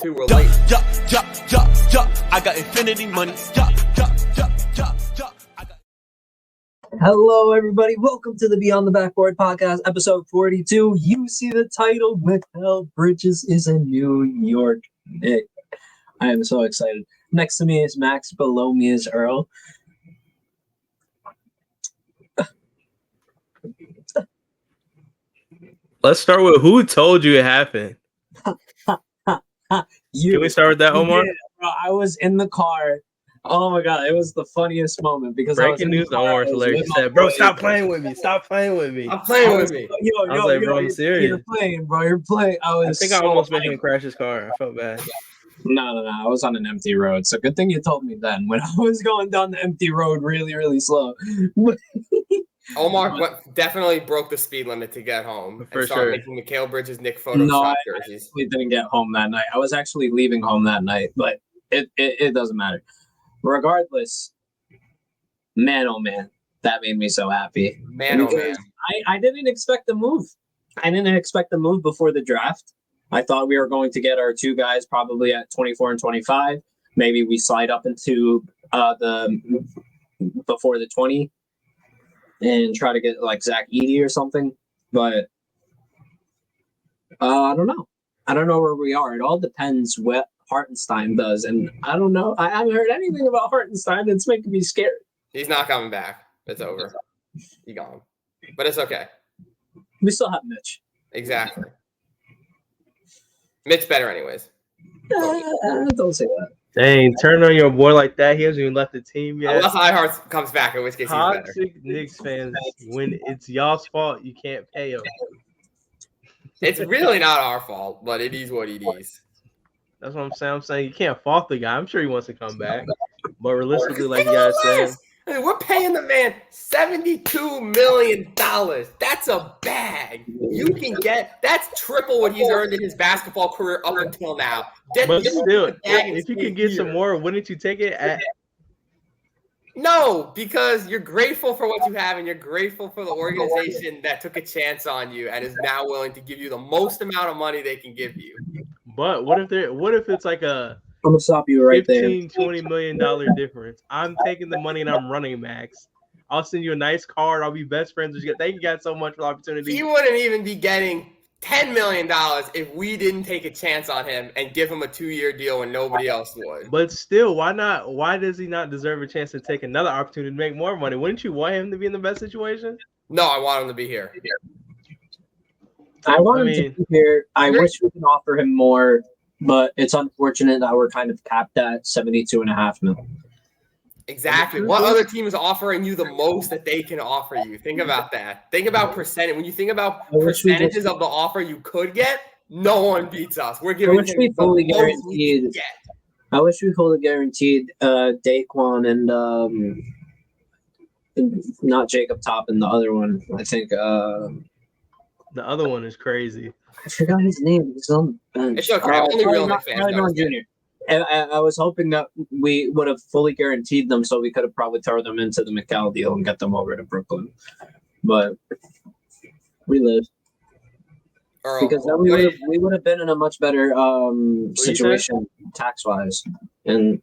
to. We're late. I got infinity money. Hello, everybody. Welcome to the Beyond the Backboard Podcast, episode 42. You see the title, Mikal Bridges is a New York Knick. I am so excited. Next to me is Max. Below me is Earl. Let's start with who told you it happened. Can we start with that, Omar? Yeah, bro, I was in the car. Oh my god, it was the funniest moment because Breaking news, Omar was hilarious. He said, "Bro, stop playing with me. Stop playing with me." I'm playing with me. I was like, "Bro, I'm serious." You're playing, bro. You're playing. I think I almost made him crash his car. I felt bad. No. I was on an empty road. So good thing you told me then when I was going down the empty road really, really slow. Omar definitely broke the speed limit to get home. For and started sure. making Mikal Bridges Knick Photoshop jerseys. We didn't get home that night. I was actually leaving home that night, but it doesn't matter. Regardless, man, oh man, that made me so happy. Man, oh man. I didn't expect the move. I didn't expect the move before the draft. I thought we were going to get our two guys probably at 24 and 25. Maybe we slide up into before the 20 and try to get like Zach Edey or something. But I don't know. I don't know where we are. It all depends what Hartenstein does, and I don't know. I haven't heard anything about Hartenstein. It's making me scared. He's not coming back. It's over. He gone. But it's okay. We still have Mitch. Exactly. Mitch better anyways. Don't say that. Dang, turn on your boy like that. He hasn't even left the team yet. Unless iHeart comes back, in which case he's better. Toxic Knicks fans, when it's y'all's fault, you can't pay him. It's really not our fault, but it is what it is. That's what I'm saying. I'm saying you can't fault the guy. I'm sure he wants to come back. But realistically, like you guys said, I mean, we're paying the man $72 million. That's a bag. You can that's triple what he's earned in his basketball career up until now. But still, if you could get some more, wouldn't you take it at? No, because you're grateful for what you have, and you're grateful for the organization that took a chance on you and is now willing to give you the most amount of money they can give you. But what if it's like a I'm gonna stop you right $15, $20 million difference? I'm taking the money and I'm running, Max. I'll send you a nice card. I'll be best friends with you. Thank you guys so much for the opportunity. He wouldn't even be getting $10 million if we didn't take a chance on him and give him a 2-year deal when nobody else would. But still, why not? Why does he not deserve a chance to take another opportunity to make more money? Wouldn't you want him to be in the best situation? No, I want him to be here. I want him to be here. I wish we could offer him more, but it's unfortunate that we're kind of capped at $72.5 million. Exactly. What other team is offering you the most that they can offer you? Think about that. Think about percentage. When you think about percentages of the offer you could get, no one beats us. We're giving him the most we can get. I wish we fully guaranteed Daquan and not Jacob Top and the other one. I think the other one is crazy. I forgot his name. He's on the bench. It's okay. Only real Knicks fans know. Junior. I was hoping that we would have fully guaranteed them, so we could have probably thrown them into the Mikal deal and get them over to Brooklyn. But we lived. Earl, because then we would have been in a much better situation tax wise, and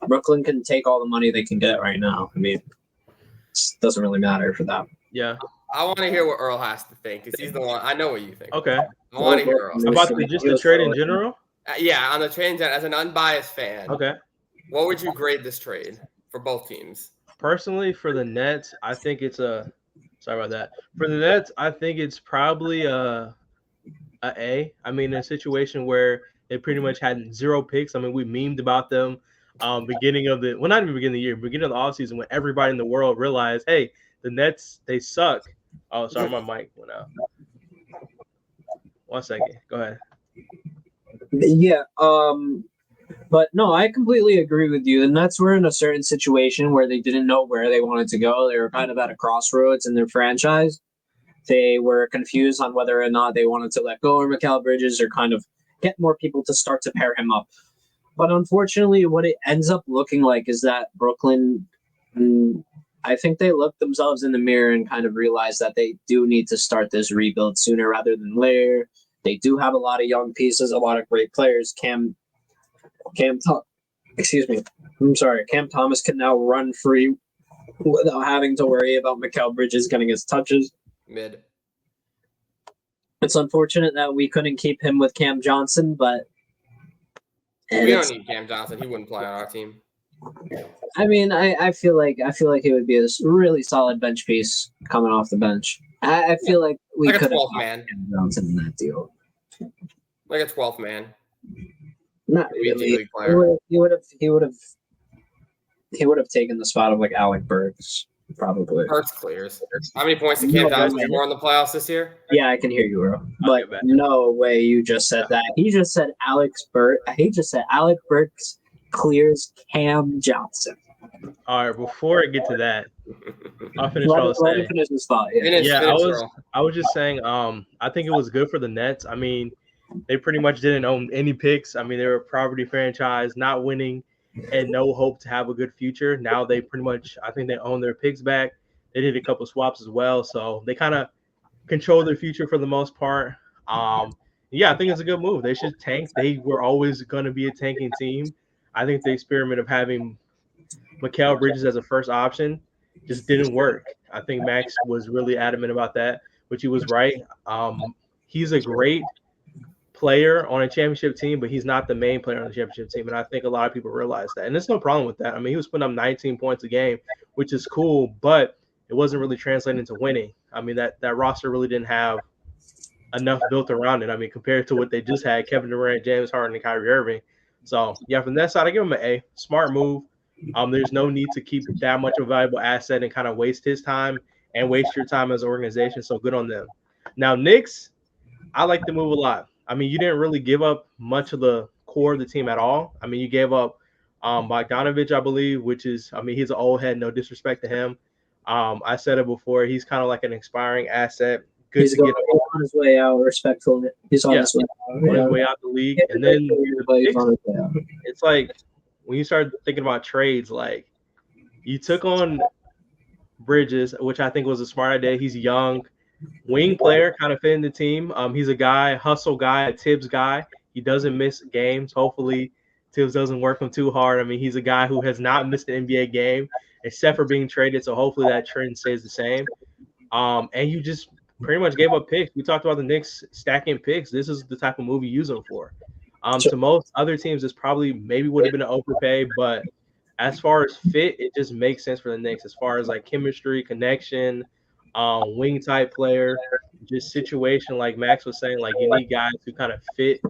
Brooklyn can take all the money they can get right now. I mean, it doesn't really matter for them. Yeah. I want to hear what Earl has to think because he's the one. I know what you think. Okay. I want to hear Earl. About the trade in general. Yeah, on the trade as an unbiased fan. Okay. What would you grade this trade for both teams? Personally, for the Nets, I think it's a. Sorry about that. For the Nets, I think it's probably a A. I mean, a situation where they pretty much had 0 picks. I mean, we memed about them beginning of the – well, not even beginning of the year, beginning of the offseason when everybody in the world realized, hey, the Nets, they suck. Oh, sorry, my mic went out. 1 second. Go ahead. Yeah, but no, I completely agree with you. The Nets were in a certain situation where they didn't know where they wanted to go. They were kind of at a crossroads in their franchise. They were confused on whether or not they wanted to let go of Mikal Bridges or kind of get more people to start to pair him up. But unfortunately, what it ends up looking like is that Brooklyn, I think they looked themselves in the mirror and kind of realized that they do need to start this rebuild sooner rather than later. They do have a lot of young pieces, a lot of great players. Cam Cam Thomas can now run free without having to worry about Mikal Bridges getting his touches. Mid. It's unfortunate that we couldn't keep him with Cam Johnson, but we don't need Cam Johnson. He wouldn't play on our team. I mean, I feel like he would be a really solid bench piece coming off the bench. I feel like we like could have 12th man. Cam Johnson in that deal. Like a 12th man. Not really. He would have taken the spot of like Alec Burks, probably. Burks clears. How many points did Cam Johnson score in the playoffs this year? Yeah, I can hear you, Earl. But no way you just said that. He just said Alec Burks clears Cam Johnson. All right, before I get to that, I'll finish what I was saying. Finish this thought. Yeah, I was just saying, I think it was good for the Nets. I mean, they pretty much didn't own any picks. I mean, they were a property franchise, not winning, and no hope to have a good future. Now they pretty much, I think they own their picks back. They did a couple swaps as well, so they kind of control their future for the most part. Yeah, I think it's a good move. They should tank. They were always going to be a tanking team. I think the experiment of having Mikal Bridges as a first option just didn't work. I think Max was really adamant about that, which he was right. He's a great player on a championship team, but he's not the main player on the championship team. And I think a lot of people realize that. And there's no problem with that. I mean, he was putting up 19 points a game, which is cool, but it wasn't really translating into winning. I mean, that roster really didn't have enough built around it. I mean, compared to what they just had, Kevin Durant, James Harden, and Kyrie Irving. So, yeah, from that side, I give him an A. Smart move. There's no need to keep that much of a valuable asset and kind of waste his time and waste your time as an organization. So good on them. Now, Knicks, I like the move a lot. I mean, you didn't really give up much of the core of the team at all. I mean, you gave up Bogdanovich, I believe, which is, I mean, he's an old head, no disrespect to him. I said it before. He's kind of like an expiring asset. Good he's to get on his way out, respectfully. He's on his way out. On his way out the league. And then it's like when you start thinking about trades, like you took on Bridges, which I think was a smart idea. He's young, wing player, kind of fit in the team. He's a guy, hustle guy, a Tibbs guy. He doesn't miss games. Hopefully, Tibbs doesn't work him too hard. I mean, he's a guy who has not missed an NBA game except for being traded. So hopefully that trend stays the same. And you just pretty much gave up picks. We talked about the Knicks stacking picks. This is the type of move you use them for. To most other teams, this probably maybe would have been an overpay, but as far as fit, it just makes sense for the Knicks as far as like chemistry, connection, wing type player, just situation like Max was saying, like you need guys who kind of fit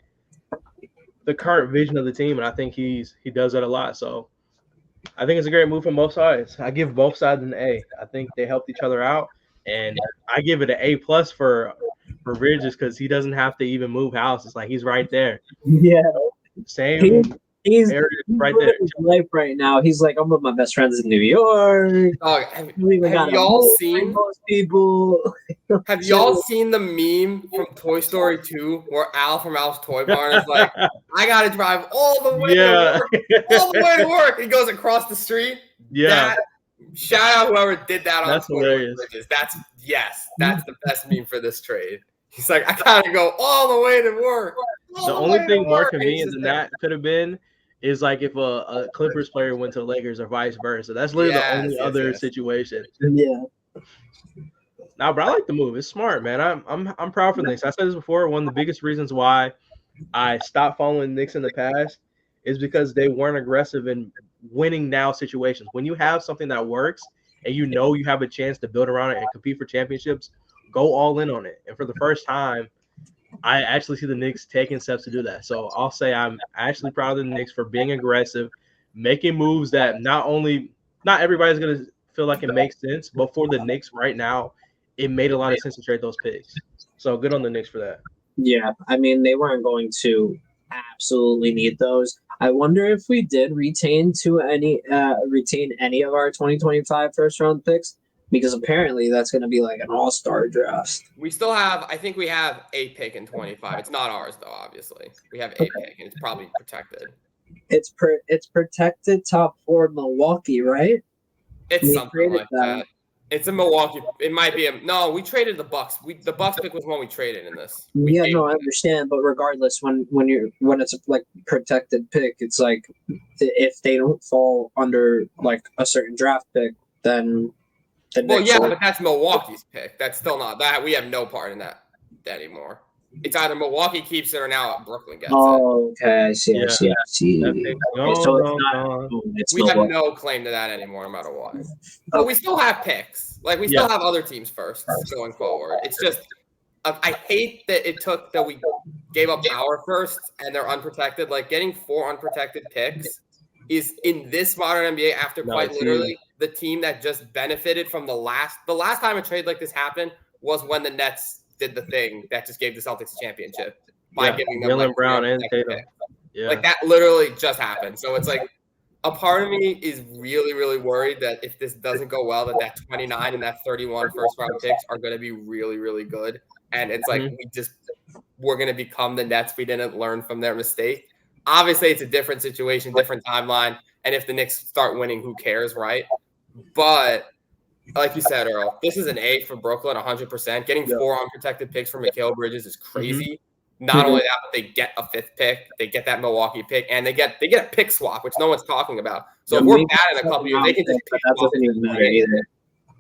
the current vision of the team, and I think he does that a lot. So I think it's a great move from both sides. I give both sides an A. I think they helped each other out, and I give it an A+ for Bridges because he doesn't have to even move house. It's like he's right there. Yeah, same. He's right there. His life right now. He's like, I'm with my best friends in New York. Have y'all seen most people? Have y'all seen the meme from Toy Story 2 where Al from Al's Toy Barn is like, I gotta drive all the way to work, all the way to work. He goes across the street. Yeah. Shout out whoever did that on That's hilarious. Bridges. That's the best meme for this trade. He's like, I gotta go all the way to work. The only thing more convenient than that could have been is like if a Clippers player went to the Lakers or vice versa. That's literally the only other situation. Yeah. Nah, but I like the move. It's smart, man. I'm proud for the Knicks. I said this before. One of the biggest reasons why I stopped following Knicks in the past is because they weren't aggressive in winning now situations. When you have something that works and you know you have a chance to build around it and compete for championships, go all in on it. And for the first time, I actually see the Knicks taking steps to do that. So I'll say I'm actually proud of the Knicks for being aggressive, making moves that not everybody's going to feel like it makes sense, but for the Knicks right now, it made a lot of sense to trade those picks. So good on the Knicks for that. Yeah, I mean, they weren't going to absolutely need those. I wonder if we did retain any of our 2025 first round picks, because apparently that's going to be like an all-star draft. We still have, I think we have a pick in 25. It's not ours though, obviously. We have a pick and it's probably protected. It's protected top 4 Milwaukee, right? It's something like that. It's a Milwaukee. It might be no. We traded the Bucks. The Bucks pick was one we traded in this. I understand, but regardless, when it's a like protected pick, it's like if they don't fall under like a certain draft pick, then well, yeah, but that's Milwaukee's pick. That's still not that. We have no part in that anymore. It's either Milwaukee keeps it or now Brooklyn gets it. Okay, I see. We have no claim to that anymore, no matter what. But we still have picks. Like, we still have other teams first going forward. It's just, I hate that we gave up our first and they're unprotected. Like, getting 4 unprotected picks is, in this modern NBA, after quite literally the team that just benefited from the last time a trade like this happened was when the Nets did the thing that just gave the Celtics a championship by giving them Jaylen Brown and Tatum. Like, that literally just happened. So it's like, a part of me is really, really worried that if this doesn't go well, that 29 and that 31 first-round picks are going to be really, really good. And it's like, we're going to become the Nets. We didn't learn from their mistake. Obviously, it's a different situation, different timeline. And if the Knicks start winning, who cares, right? But like you said, Earl, this is an A for Brooklyn, 100%. Getting 4 unprotected picks for Mikal Bridges is crazy. Not only that, but they get a 5th pick, they get that Milwaukee pick, and they get a pick swap, which no one's talking about. So if we're bad in a couple years, they can just pick that doesn't even matter either.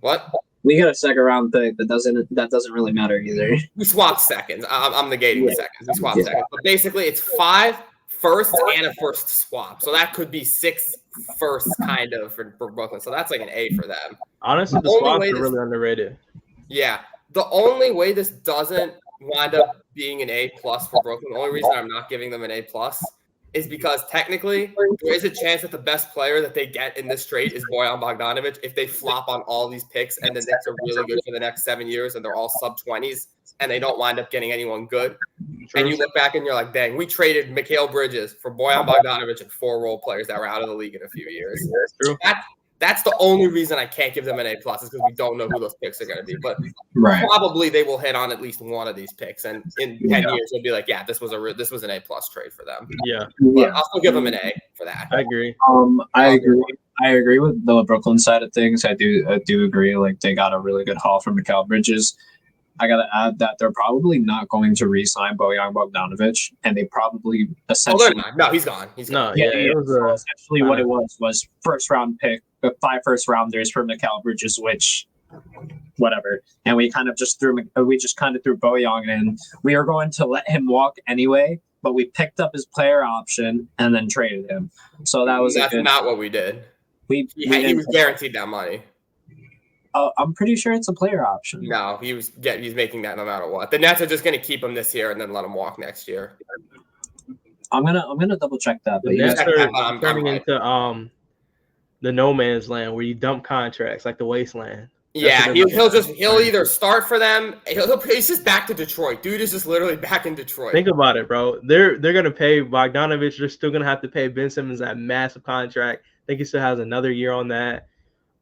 What? We got a 2nd round pick that doesn't really matter either. We swapped seconds. I'm negating the seconds. We swapped seconds. But basically, it's 5 firsts and a first swap. So that could be 6 firsts kind of for Brooklyn. So that's like an A for them. Honestly, the swaps are really underrated. Yeah. The only way this doesn't wind up being an A+ for Brooklyn, the only reason I'm not giving them an A+ is because technically there is a chance that the best player that they get in this trade is Bojan Bogdanovic if they flop on all these picks and the Knicks are really good for the next 7 years and they're all sub-20s and they don't wind up getting anyone good. And you look back and you're like, dang, we traded Mikal Bridges for Bojan Bogdanovic and 4 role players that were out of the league in a few years. That's the only reason I can't give them an A+ is because we don't know who those picks are going to be. But probably they will hit on at least one of these picks, and in 10 years they'll be like, yeah, this was an A+ trade for them. But I'll still give them an A for that. I agree. I agree with the Brooklyn side of things. I do agree. Like, they got a really good haul from Mikal Bridges. I got to add that they're probably not going to re-sign Bojan Bogdanovic, and they probably essentially no, he's gone. He's gone. It was essentially what it was first-round pick, 5 first-rounders for Mikal Bridges, which whatever. And we kind of just threw Bojan in. We were going to let him walk anyway, but we picked up his player option and then traded him. So that's not what we did. He was guaranteed that money. I'm pretty sure it's a player option. No, he's making that no matter what. The Nets are just going to keep him this year and then let him walk next year. I'm gonna double check that. But the Nets are turning into the no man's land where you dump contracts like the wasteland. Yeah, he'll either start for them. He's just back to Detroit. Dude is just literally back in Detroit. Think about it, bro. They're gonna pay Bogdanovic. They're still gonna have to pay Ben Simmons that massive contract. I think he still has another year on that.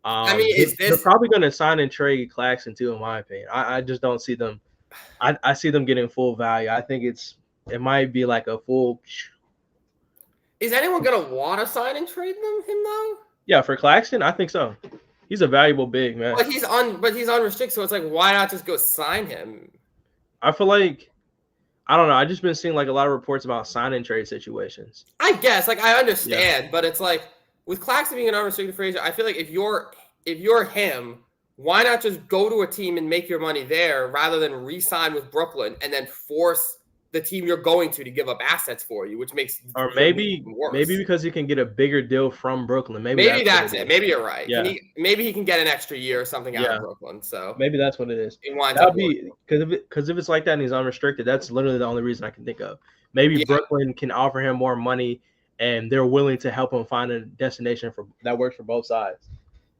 They're probably going to sign and trade Claxton too, in my opinion. I just don't see them. I see them getting full value. I think it might be like a full. Is anyone going to want to sign and trade him though? Yeah, for Claxton, I think so. He's a valuable big man. But he's unrestricted, so it's like, why not just go sign him? I feel like, I don't know. I've just been seeing like a lot of reports about sign and trade situations. I guess, like, I understand, but it's like, with Claxton being an unrestricted free agent, I feel like if you're him, why not just go to a team and make your money there rather than re-sign with Brooklyn and then force the team you're going to give up assets for you, which makes maybe because you can get a bigger deal from Brooklyn. Maybe that's it. Maybe you're right. Yeah. Maybe he can get an extra year or something out of Brooklyn. So maybe that's what it is. Because if it's like that and he's unrestricted, that's literally the only reason I can think of. Maybe Brooklyn can offer him more money, and they're willing to help him find a destination that works for both sides.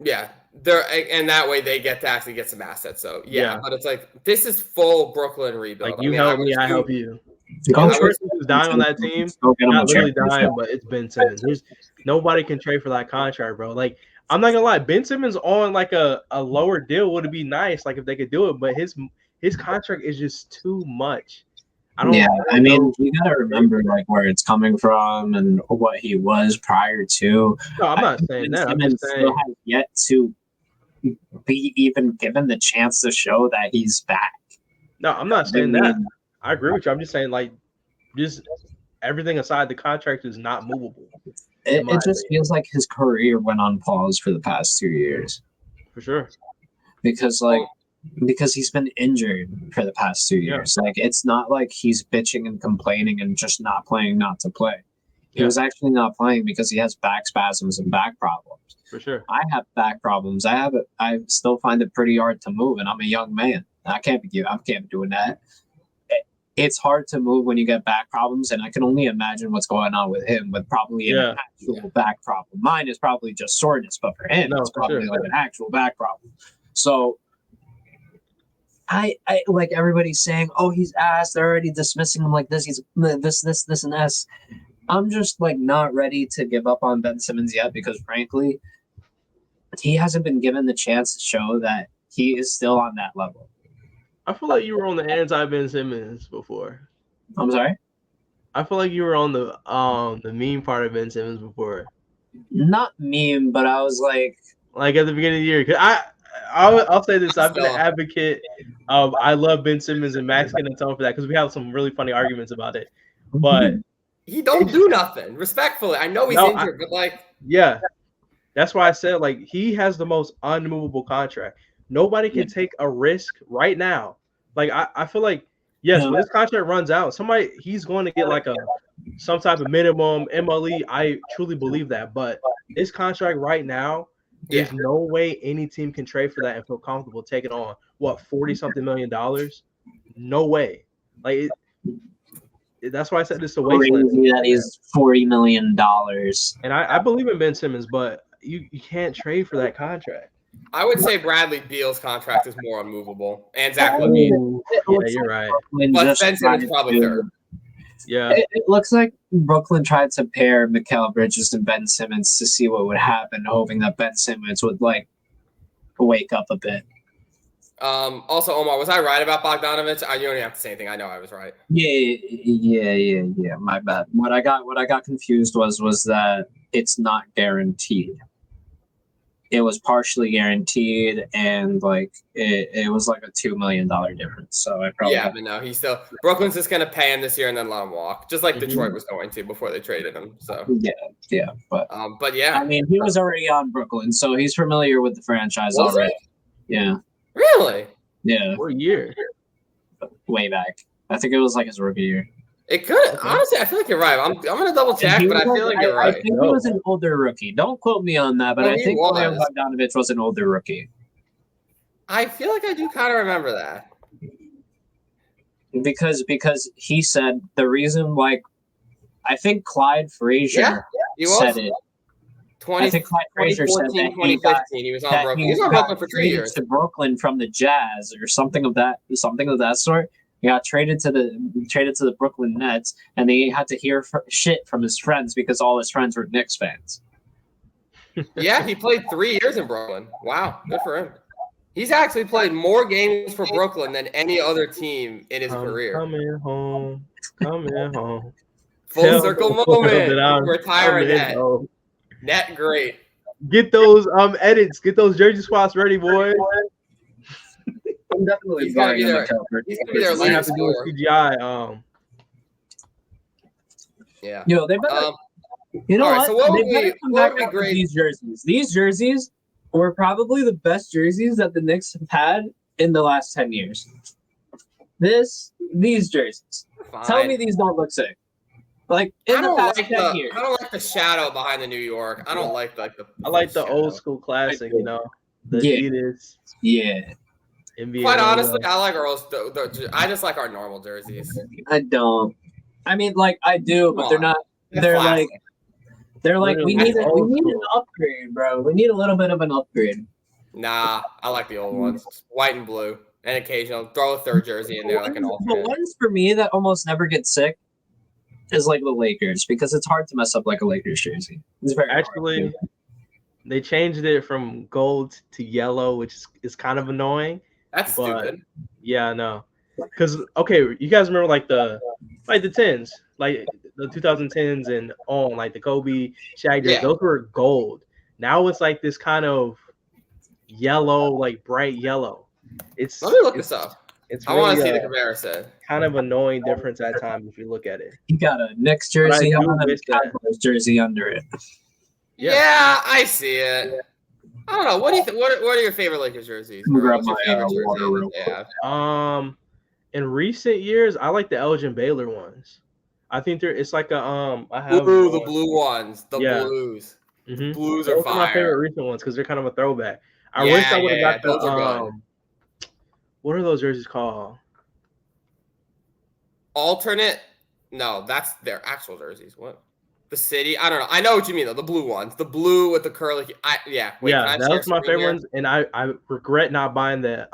Yeah, and that way they get to actually get some assets. So but it's like this is full Brooklyn rebuild. Like help me, I help you. The only person who's dying on that team, not really dying, but it's Ben Simmons. Nobody can trade for that contract, bro. Like, I'm not gonna lie, Ben Simmons on like a lower deal would be nice, like if they could do it, but his contract is just too much. I mean, you gotta remember like where it's coming from and what he was prior to. No, I'm not saying that. I'm just saying still has yet to be even given the chance to show that he's back. No, I'm not saying that. I agree with you. I'm just saying, like, just everything aside, the contract is not movable. It just feels like his career went on pause for the past 2 years. For sure. Because he's been injured for the past 2 years. Like, it's not like he's bitching and complaining and just not playing not to play. He was actually not playing because he has back spasms and back problems. For sure. I have back problems. I still find it pretty hard to move, and I'm a young man. I can't be doing that. It's hard to move when you get back problems, and I can only imagine what's going on with him with probably an actual back problem. Mine is probably just soreness, but for him, it's probably like an actual back problem. So I like everybody's saying, oh, he's ass. They're already dismissing him like this. He's this, and this. I'm just like not ready to give up on Ben Simmons yet because frankly, he hasn't been given the chance to show that he is still on that level. I feel like you were on the anti-Ben Simmons before. I'm sorry? I feel like you were on the meme part of Ben Simmons before. Not meme, but I was like at the beginning of the year. Cause I'll say this. I've been an advocate of I love Ben Simmons and Max can atone for that because we have some really funny arguments about it. But he don't do nothing. Respectfully, I know he's injured, but like that's why I said like he has the most unmovable contract. Nobody can take a risk right now. Like I feel like when this contract runs out, he's going to get like some type of minimum MLE. I truly believe that, but this contract right now, there's no way any team can trade for that and feel comfortable taking on $40-something million. No way. Like that's why I said this is a wasteland. That is $40 million. And I believe in Ben Simmons, but you can't trade for that contract. I would say Bradley Beal's contract is more unmovable, and Zach LaVine. Yeah, you're right. But Ben Simmons probably third. Yeah, it looks like Brooklyn tried to pair Mikal Bridges and Ben Simmons to see what would happen, hoping that Ben Simmons would like wake up a bit. Also, Omar, was I right about Bogdanovich? You don't even have to say anything. I know I was right. Yeah. My bad. What I got confused was that it's not guaranteed. It was partially guaranteed, and like it was like a $2 million difference. So I probably but no, he's still Brooklyn's just gonna pay him this year and then let him walk, just like Detroit was going to before they traded him. So but yeah, I mean he was already on Brooklyn, so he's familiar with the franchise already. Yeah. Really? Yeah. What year? Way back. I think it was like his rookie year. It could honestly. I feel like you're right. I'm gonna double check, but I feel like you're right. I think he was an older rookie. Don't quote me on that, but I think Bogdanovich was an older rookie. I feel like I do kind of remember that because he said the reason, like, I think Clyde Frazier said it. I think Clyde Frazier said that 2015, he was on Brooklyn. He was on Brooklyn for 3 years. To Brooklyn from the Jazz or something of that sort. He got traded to the Brooklyn Nets, and they had to hear shit from his friends because all his friends were Knicks fans. Yeah, he played 3 years in Brooklyn. Wow, good for him. He's actually played more games for Brooklyn than any other team in his career. Coming home. Full circle moment. Retiring Net. Net great. Get those edits. Get those jersey swaps ready, boy. I'm definitely he's gonna be there. He's gonna be there. Might have to do a CGI. Yeah. Yo, they better. You know what? So what they would better come back up with these jerseys. These jerseys were probably the best jerseys that the Knicks have had in the last 10 years. These jerseys. Fine. Tell me these don't look sick. Like in the past 10 years. I don't like the shadow behind the New York. I don't like the. I like the old school classic. You know, the Adidas. Yeah. NBA Quite honestly, I like Earl's. I just like our normal jerseys. I don't. I mean, like I do, but they're not. They're like we need an upgrade, bro. We need a little bit of an upgrade. Nah, I like the old ones, white and blue, and occasional throw a third jersey in there like an alternate. The ones for me that almost never get sick is like the Lakers because it's hard to mess up like a Lakers jersey. It's very hard. They changed it from gold to yellow, which is kind of annoying. That's stupid. Yeah, I know. Because you guys remember like the 10s, like the 2010s and on, like the Kobe, Shaq, those were gold. Now it's like this kind of yellow, like bright yellow. It's Let me look this up. It's I really want to see the comparison. kind of annoying difference at times if you look at it. You got a Knicks jersey But I do on and a wish that- Cowboys jersey under it. Yeah, I see it. I don't know. What do you think? What are your favorite Lakers jerseys? Let me grab What's your my, favorite water jersey? real quick. Yeah. In recent years, I like the Elgin Baylor ones. I think it's like a I have The blue ones, the Yeah. blues. Mhm. Blues Those are are my favorite fire. recent ones because they're kind of a throwback. I Yeah, wish I would have yeah, got the those are good. what are those jerseys called? Alternate? No, that's their actual jerseys. What? The city? I don't know. I know what you mean though. The blue ones, the blue with the curly. Wait, Yeah, can I that share was my screen favorite here? ones, and I regret not buying the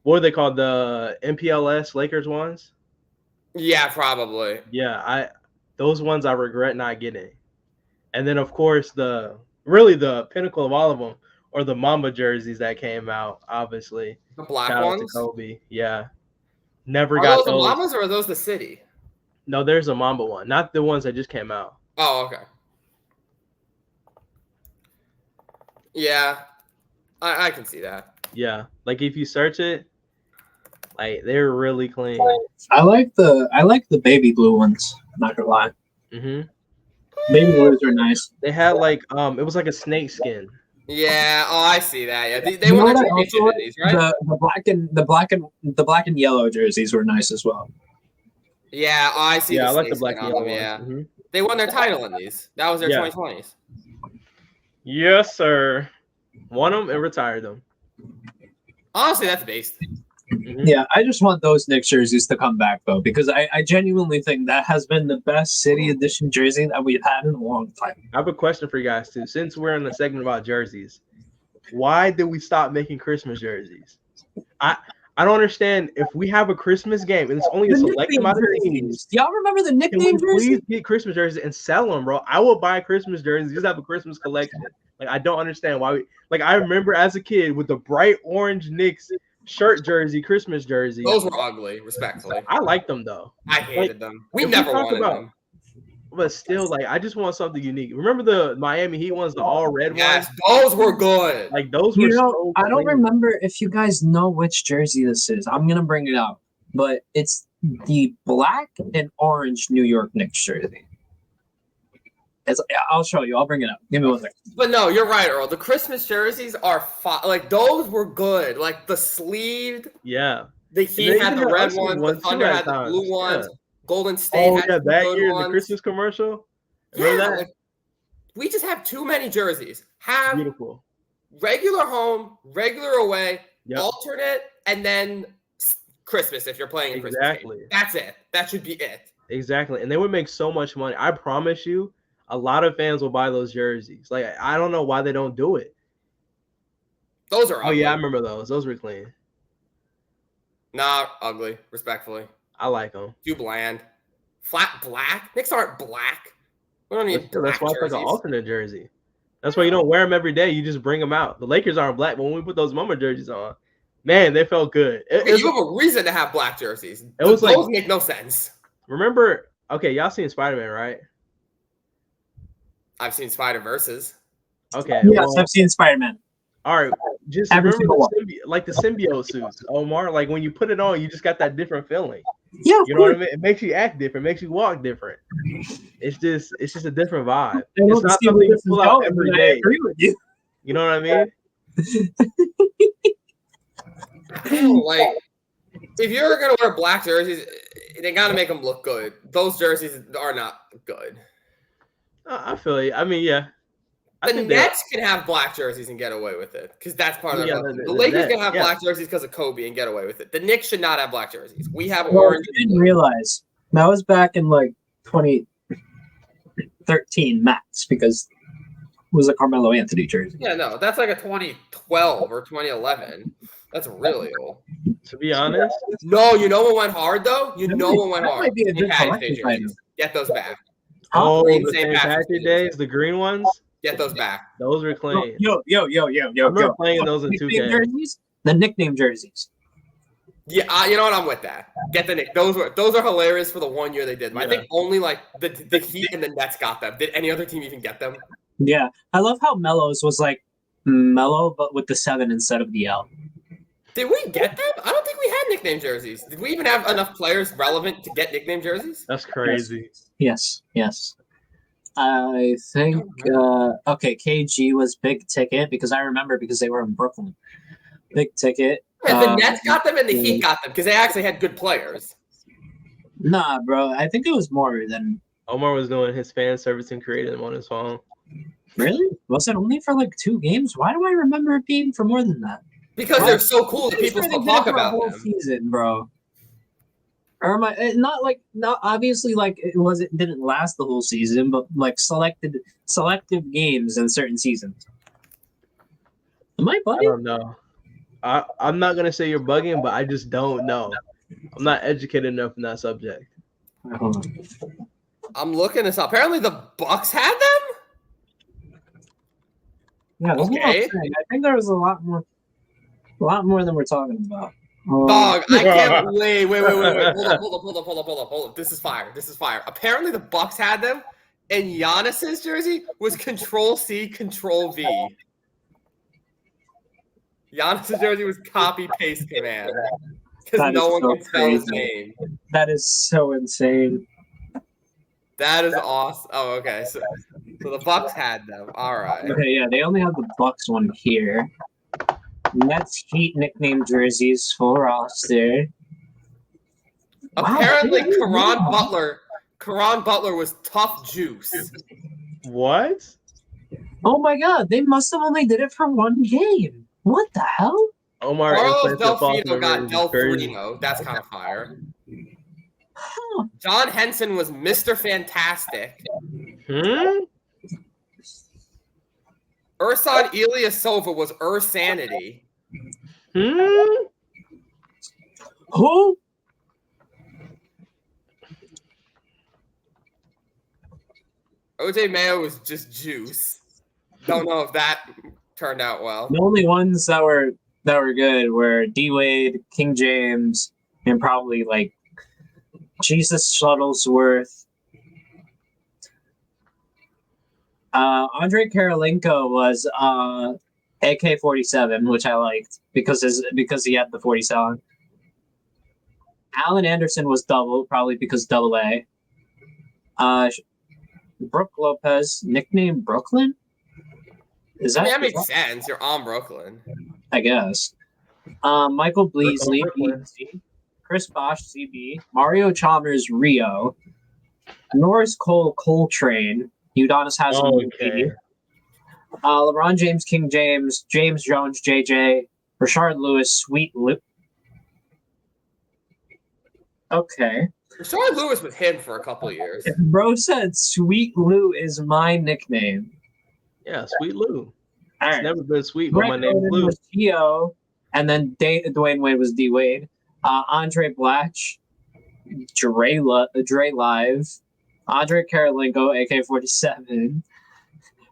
what are they called, the MPLS Lakers ones? Yeah, probably. Yeah, those ones I regret not getting. And then of course the pinnacle of all of them are the Mamba jerseys that came out. Obviously, The black shout out to ones. Kobe. Yeah, never Are got those the those. Llamas or are those the city? No, there's a Mamba one, not the ones that just came out. Oh, okay. Yeah, I can see that. Yeah, like if you search it, like they're really clean. I like the baby blue ones. Not gonna lie, hmm baby blues are nice. They had like it was like a snake skin. Yeah. Oh, I see that. Yeah, they You know won the what I also championship like? in these, right? The black and yellow jerseys were nice as well. Yeah. Oh, I see. Yeah, I the like the snakes black on and yellow them, ones. Yeah. Mhm. They won their title in these. That was their Yeah. 2020s. Yes, sir. Won them and retired them. Honestly, that's based. Mhm. Yeah, I just want those Knicks jerseys to come back though, because I genuinely think that has been the best City Edition jersey that we've had in a long time. I have a question for you guys too. Since we're in the segment about jerseys, why did we stop making Christmas jerseys? I don't understand. If we have a Christmas game and it's only a The select nickname amount of jerseys. teams, Do y'all remember the can we nickname please jerseys? get Christmas jerseys and sell them, bro? I will buy Christmas jerseys. Just have a Christmas collection. Like I don't understand why we. Like I remember as a kid with the bright orange Knicks shirt jersey, Christmas jersey. Those were ugly, respectfully. I liked them though. I hated them. We if we never talk wanted about- them. But still, like I just want something unique. Remember the Miami Heat ones, the all red Yes, ones? those were good. Like those were You know, so I don't clean. remember if you guys know which jersey this is. I'm gonna bring it up, but it's the black and orange New York Knicks jersey. I'll show you. I'll bring it up. Give me one second. But no, you're right, Earl. The Christmas jerseys are like those were good. Like the sleeved, Yeah. the they Heat even had the had red ugly ones, the ones, too, Thunder at had the times. blue ones, Yeah. Golden State Oh had yeah, some that good year ones. the Christmas commercial. Yeah, Remember that? like, we just have too many jerseys. Have Beautiful. regular home, regular away, Yep. alternate, and then Christmas if you're playing a Christmas Exactly. game. That's it. That should be it. Exactly. And they would make so much money. I promise you, a lot of fans will buy those jerseys. Like I don't know why they don't do it. Those are Oh ugly. yeah, I remember those. Those were clean. Not ugly, respectfully. I like them. Too bland. Flat black? Knicks aren't black. We don't need That's black why it's like jerseys. an alternate jersey. That's why you don't wear them every day. You just bring them out. The Lakers aren't black, but when we put those Mamba jerseys on, man, they felt good. Okay, you have a reason to have black jerseys. It was Those like- make no sense. Remember? Okay, y'all seen Spider-Man, right? I've seen Spider-Verses. Okay. Yes, well, I've seen Spider-Man. all right. Just Every remember single one. the symbiote suits, Omar. Like when you put it on, you just got that different feeling. Yeah, You know what I mean? It makes you act different, makes you walk different. It's just a different vibe. It's not something you pull out every I day. agree with you. You know what I mean? Like, if you're gonna wear black jerseys, they gotta make them look good. Those jerseys are not good. I feel you. I mean, yeah. I The think they- Nets can have black jerseys and get away with it because that's part of their Yeah, culture. the The Lakers Nets, can have yeah. black jerseys because of Kobe and get away with it. The Knicks should not have black jerseys. We have Well, orange. I didn't realize that was back in like 2013 max because it was a Carmelo Anthony jersey. Yeah, no, that's like a 2012 or 2011. That's really old. To be honest, No, you know what went hard though? You That know might- what went that hard? might be a The good Patty collector's Day item. jerseys. Get those back. oh, Green the St. St. Patrick's Patrick's Day. days, the green ones, Get those back. those were clean. Yo. I remember playing those in Nickname 2K. jerseys? The nickname jerseys. Yeah, you know what? I'm with that. Get the Knicks. Those are hilarious for the 1 year they did. I Yeah. think only like the Heat and the Nets got them. Did any other team even get them? Yeah, I love how Melo's was like Mellow, but with the 7 instead of the L. Did we get them? I don't think we had nickname jerseys. Did we even have enough players relevant to get nickname jerseys? That's crazy. Yes. I think KG was big ticket because I remember because they were in Brooklyn. Big ticket. Yeah, the Nets got them and the Heat got them because they actually had good players. Nah, bro. I think it was more than Omar was doing his fan service and created them on his phone. Really? Was it only for like 2 games? Why do I remember it being for more than that? Because they're so cool that people still talk about them. Whole season, bro. Or am I not obviously like it didn't last the whole season, but like selective games in certain seasons. Am I bugging? I don't know. I'm not gonna say you're bugging, but I just don't know. I'm not educated enough in that subject. Hold on. I'm looking this up. Apparently the Bucks had them? Yeah, okay. I think there was a lot more than we're talking about. Dog, I can't wait. Hold up. This is fire. Apparently the Bucks had them, and Giannis's jersey was Control-C, Control-V. Giannis's jersey was copy-paste command. Because no one can spell his name. That is so insane. That is awesome. Oh, okay. So the Bucks had them. All right. Okay, yeah, they only have the Bucks one here. Nets Heat nickname jerseys, full roster. Apparently, Caron Butler was tough juice. What? Oh my God! They must have only did it for 1 game. What the hell? Omar Carlos Delfino got Delfino. That's kind of fire. Huh. John Henson was Mr. Fantastic. Ursan Ilyasova was Ursanity. Who? OJ Mayo was just juice. Don't know if that turned out well. The only ones that were good were D Wade, King James, and probably like Jesus Shuttlesworth. Andre Karolinko was AK-47, which I liked because he had the 47. Allen Anderson was double, probably because double A. Brooke Lopez, nickname Brooklyn? That makes sense. You're on Brooklyn. I guess. Michael Beasley, BC. Chris Bosh, CB. Mario Chalmers, Rio. Norris Cole, Coltrane. Udonis Haslem, okay. LeBron James, King James. James Jones, JJ. Rashard Lewis, Sweet Lou. Okay. Rashard Lewis was him for a couple of years. Bro said Sweet Lou is my nickname. Yeah, Sweet Lou. All It's right. never been sweet, Greg but my name's Oden Lou. was Gio, and then Dwayne Wade was D Wade. Andre Blatch, Dre Live, Andre Karolinko, AK-47,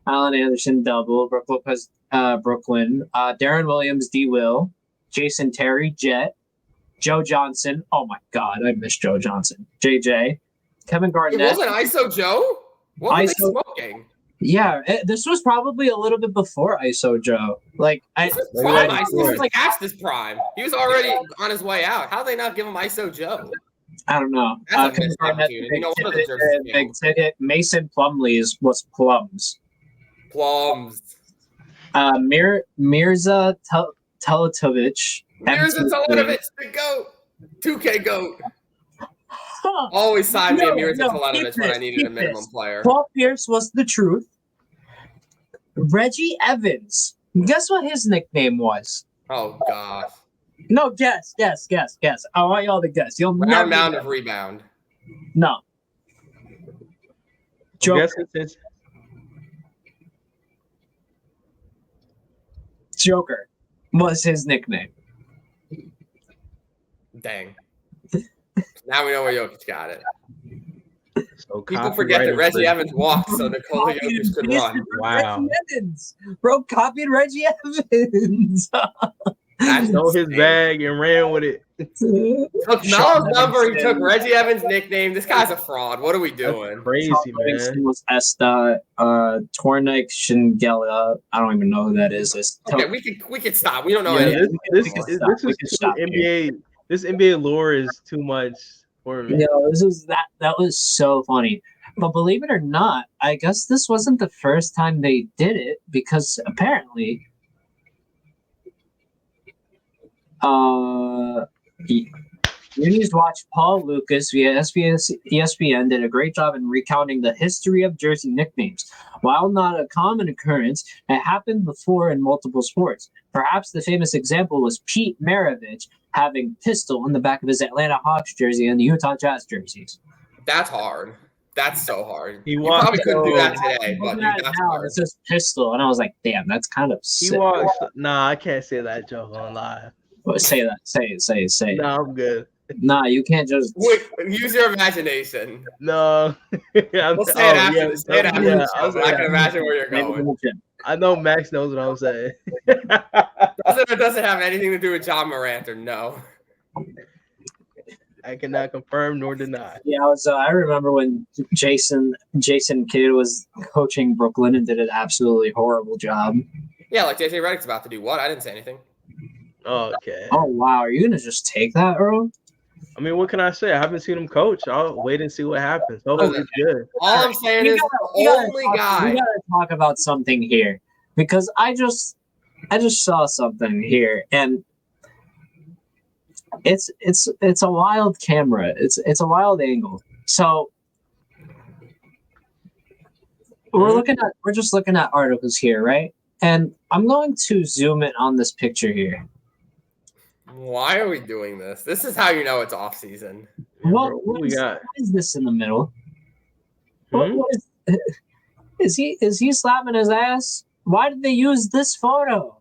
Allen Anderson double, Brooke Lopez, Brooklyn, Darren Williams, D Will, Jason Terry, Jet, Joe Johnson. Oh my God, I miss Joe Johnson. JJ, Kevin Garnett. It wasn't ISO Joe? What was they smoking? Yeah, this was probably a little bit before ISO Joe. Like This was like past his prime. He was already on his way out. How did they not give him ISO Joe? I don't know. That's a missed opportunity. You know, one of the jerseys big ticket. Mason Plumlee's was Plums. Mirza Teletovic. Mirza Teletovic, the GOAT. 2K GOAT. Always signed me a Mirza Teletovic when I needed a minimum player. Paul Pierce was the truth. Reggie Evans. Guess what his nickname was? Oh, gosh. No, guess. I want y'all to guess. You'll never Mound of rebound. No. Joker. Joker was his nickname. Dang. Now we know where Jokic got it. So people forget that Reggie Evans walked so Nikola Jokic could run. Wow. Reggie Evans. Bro copied Reggie Evans. Stole his bag and ran with it. Took Melo's number. He took Reggie Evans' nickname. This guy's a fraud. What are we doing? That's crazy, man. Was Esta, Tornik Shingela. I don't even know who that is. Okay, we could stop. We don't know. Yeah, this is NBA. This NBA lore is too much for me. That was so funny. But believe it or not, I guess this wasn't the first time they did it, because apparently News Watch Paul Lucas via ESPN did a great job in recounting the history of jersey nicknames. While not a common occurrence, it happened before in multiple sports. Perhaps the famous example was Pete Maravich having pistol on the back of his Atlanta Hawks jersey and the Utah Jazz jerseys. That's hard. That's so hard. You probably couldn't do that today, but that's hard. It says pistol, and I was like, damn, that's kind of sick. Nah, I can't say that joke on live. Say that. Say it. No, I'm good. Nah, you can't just use your imagination. No. We'll say it after. Say it after. I can imagine where you're going. I know Max knows what I'm saying. It doesn't have anything to do with John Morant, or no. I cannot confirm nor deny. Yeah, I remember when Jason Kidd was coaching Brooklyn and did an absolutely horrible job. Yeah, like JJ Redick's about to do what? I didn't say anything. Okay. Oh wow, are you gonna just take that, Earl? I mean, what can I say? I haven't seen him coach. I'll wait and see what happens. Hopefully it's good. All I'm saying is the only guy. We gotta talk about something here, because I just saw something here, and it's a wild camera. It's a wild angle. So we're just looking at articles here, right? And I'm going to zoom in on this picture here. Why are we doing this? This is how you know it's off season. What is this in the middle? What is he slapping his ass? Why did they use this photo?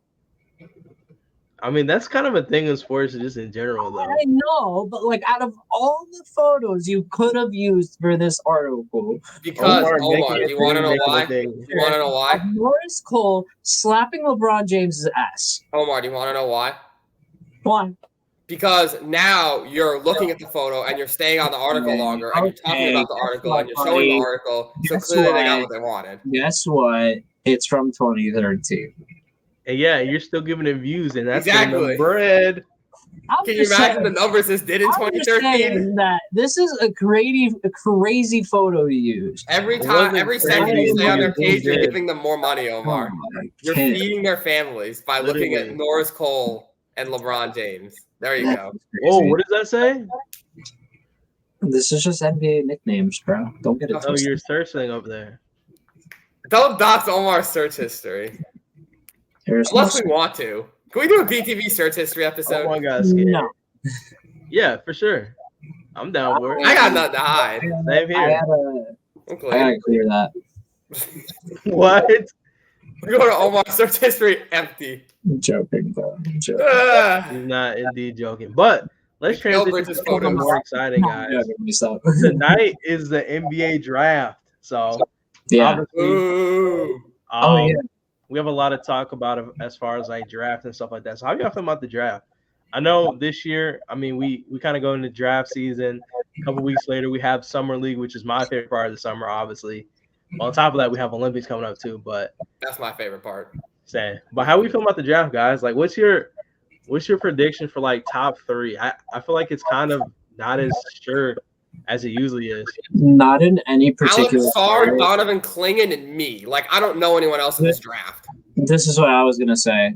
I mean, that's kind of a thing in sports just in general, though. I know, but like out of all the photos you could have used for this article. Because, Omar, do you want to know why? You want to know why? Norris Cole slapping LeBron James's ass. Omar, do you want to know why? Why? Because now you're looking at the photo and you're staying on the article longer and you're talking about the article and you're showing the article. So clearly they got what they wanted. Guess what? It's from 2013. And yeah, you're still giving it views, and that's exactly bread. Can you imagine the numbers this did in 2013? That this is a crazy photo to use. Every second you stay on their page, you're giving them more money, Omar. You're feeding their families by looking at Norris Cole and LeBron James. There you go. Oh, what does that say? This is just NBA nicknames, bro. Don't get it twisted. Oh, your search thing over there. Don't dox Omar's search history. Unless we want to. Can we do a BTB search history episode? Oh my God, no. Yeah, for sure. I'm down for it. I got nothing to hide. Same here. I gotta clear that. What? Go to Omar's search history empty. I'm joking, bro. He's not indeed joking. But let's transition to something more exciting, guys. Tonight is the NBA draft. So yeah. We have a lot of talk about it as far as like draft and stuff like that. So how do y'all feel about the draft? I know this year, I mean, we kind of go into draft season. A couple weeks later, we have Summer League, which is my favorite part of the summer, obviously. On top of that, we have Olympics coming up too. But that's my favorite part. Sad. But how we feel about the draft, guys? Like, what's your prediction for like top 3? I feel like it's kind of not as sure as it usually is. Not in any particular. Alex Sarr, Donovan Clingan, and me. Like, I don't know anyone else in this draft. This is what I was gonna say.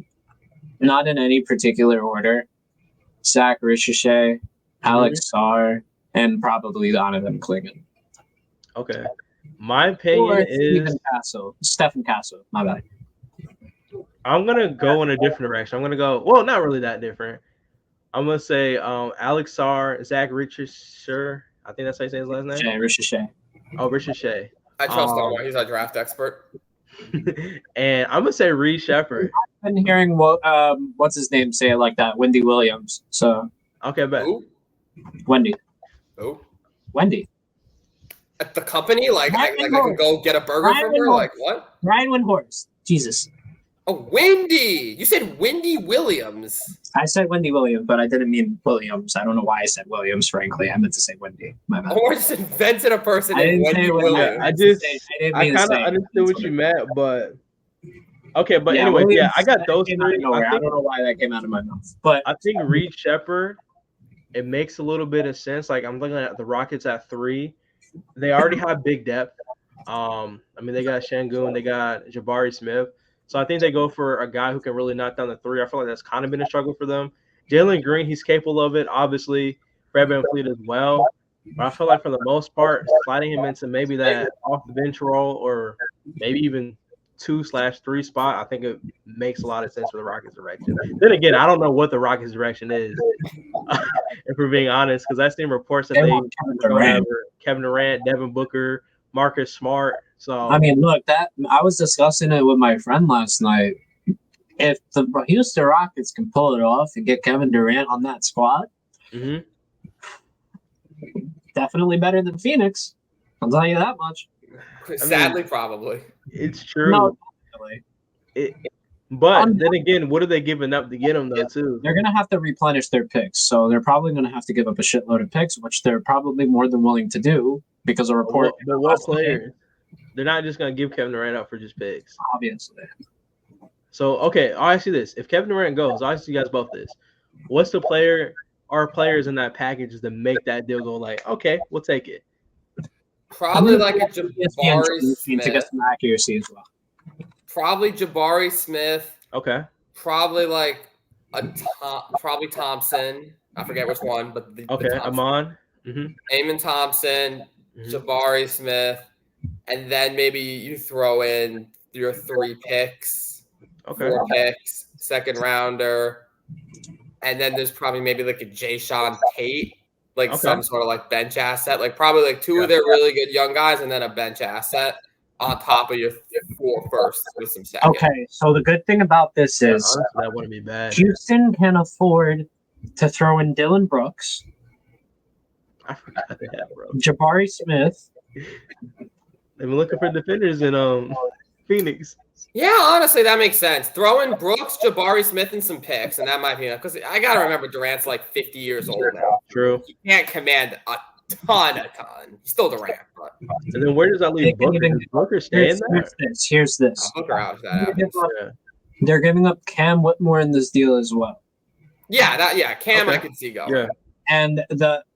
Not in any particular order. Zach Ricochet, Alex Sarr, and probably Donovan Clingan. Okay. My opinion is Stephen Castle. My bad. I'm gonna go in a different direction. I'm gonna go. Well, not really that different. I'm gonna say Alex Sarr, Zach Ricochet. I think that's how you say his last name. Ricochet. Oh, Ricochet. I trust Omar. He's our draft expert. And I'm gonna say Reed Shepherd. I've been hearing what's his name say it like that, Wendy Williams. So okay, bet. Wendy. Who? Wendy. At the company, like I could go get a burger from her. Like what? Ryan Windhorst. Jesus. Oh, Wendy. You said Wendy Williams. I said Wendy Williams, but I didn't mean Williams. I don't know why I said Williams, frankly. I meant to say Wendy. My bad. Or just invented a person I named didn't say Wendy Wendy. Williams. I kind of understood what you meant, but okay. But anyway, Williams, I got those three. I don't know why that came out of my mouth, but I think Reed Shepherd, it makes a little bit of sense. Like I'm looking at the Rockets at 3. They already have big depth. I mean, they got Şengün, they got Jabari Smith. So I think they go for a guy who can really knock down the 3. I feel like that's kind of been a struggle for them. Jalen Green, he's capable of it. Obviously, Fred VanVleet as well. But I feel like for the most part, sliding him into maybe that off the bench role or maybe even 2/3 spot, I think it makes a lot of sense for the Rockets direction. Then again, I don't know what the Rockets direction is, if we're being honest, because I've seen reports that they have Kevin Durant, Devin Booker, Marcus Smart. So I mean, look, that I was discussing it with my friend last night. If the Houston Rockets can pull it off and get Kevin Durant on that squad, definitely better than Phoenix. I'll tell you that much. Sadly, probably. It's true. No, definitely. But then again, what are they giving up to get him, though, too? They're going to have to replenish their picks. So they're probably going to have to give up a shitload of picks, which they're probably more than willing to do because a report. But what players? They're not just going to give Kevin Durant up for just picks. Obviously. So, okay, I'll ask you this. If Kevin Durant goes, I'll ask you guys both this. What's the player or players in that package to make that deal go like, okay, we'll take it? Probably like a Jabari Smith. To get some accuracy as well. Probably Jabari Smith. Okay. Probably like probably Thompson. I forget which one, but Amon. Amon Thompson, Jabari Smith, and then maybe you throw in your 3 picks, 4 picks, second rounder, and then there's probably maybe like a Jayshawn Tate, like some sort of like bench asset, like probably like 2 of their really good young guys, and then a bench asset on top of your 4 firsts with some second. Okay, so the good thing about this is that wouldn't be bad. Houston can afford to throw in Dylan Brooks. I forgot that, bro. Jabari Smith. They've been looking for defenders in Phoenix. Yeah, honestly, that makes sense. Throw in Brooks, Jabari Smith, and some picks, and that might be enough. Because I got to remember Durant's like 50 years old now. True. He can't command a ton. He's still Durant. But. And then where does that leave Booker? Does Booker stay in there? Here's this. Booker out if that happens. They're giving up Cam Whitmore in this deal as well. Yeah, Cam I could see going. Yeah. And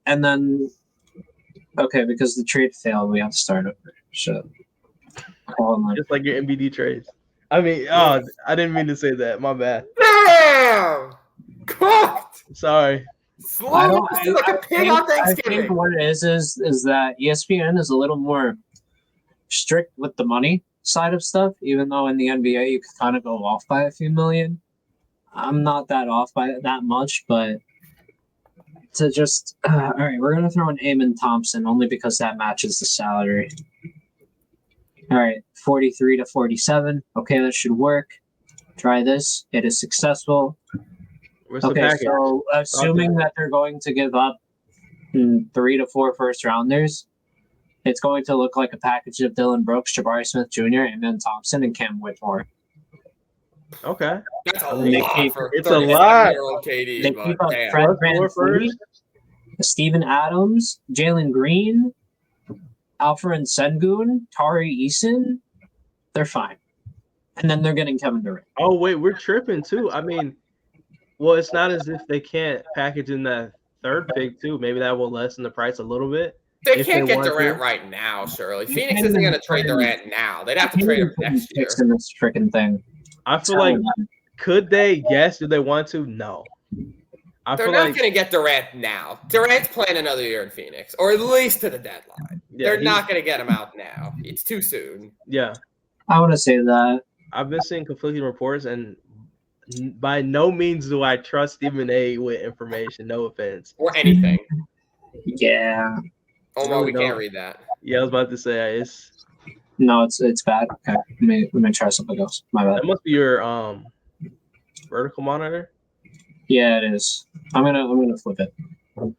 then because the trade failed, we have to start over. So just like your MBD trades. I mean, I didn't mean to say that. My bad. Damn! Cooked! Sorry. I think what it is that ESPN is a little more strict with the money side of stuff, even though in the NBA you could kind of go off by a few million. I'm not that off by that much, but to just all right, we're gonna throw in Amon Thompson only because that matches the salary. All right, 43 to 47. Okay, that should work. Try this. It is successful. Okay, so assuming that they're going to give up 3 to 4 first rounders, it's going to look like a package of Dylan Brooks, Jabari Smith Jr., Amon Thompson, and Cam Whitmore. Okay. That's a lot for it's a lot. KD, they keep up Fred VanVleet, Steven Adams, Jalen Green, Alfred Sengun, Tari Eason. They're fine. And then they're getting Kevin Durant. Oh, wait, we're tripping too. I mean, well, it's not as if they can't package in that 3rd pick too. Maybe that will lessen the price a little bit. They can't get Durant right now, surely. Phoenix isn't going to trade Durant now. They'd have to trade him next year. In this freaking thing. I feel like, could they? Yes. Do they want to? No. They're not going to get Durant now. Durant's playing another year in Phoenix, or at least to the deadline. Yeah, they're not going to get him out now. It's too soon. Yeah. I want to say that. I've been seeing conflicting reports, and by no means do I trust Stephen A. with information. No offense. Or anything. Yeah. Omar, we can't read that. Yeah, I was about to say it's. No, it's bad. Okay, let me try something else. My bad. That must be your vertical monitor. Yeah, it is. I'm gonna flip it. I'm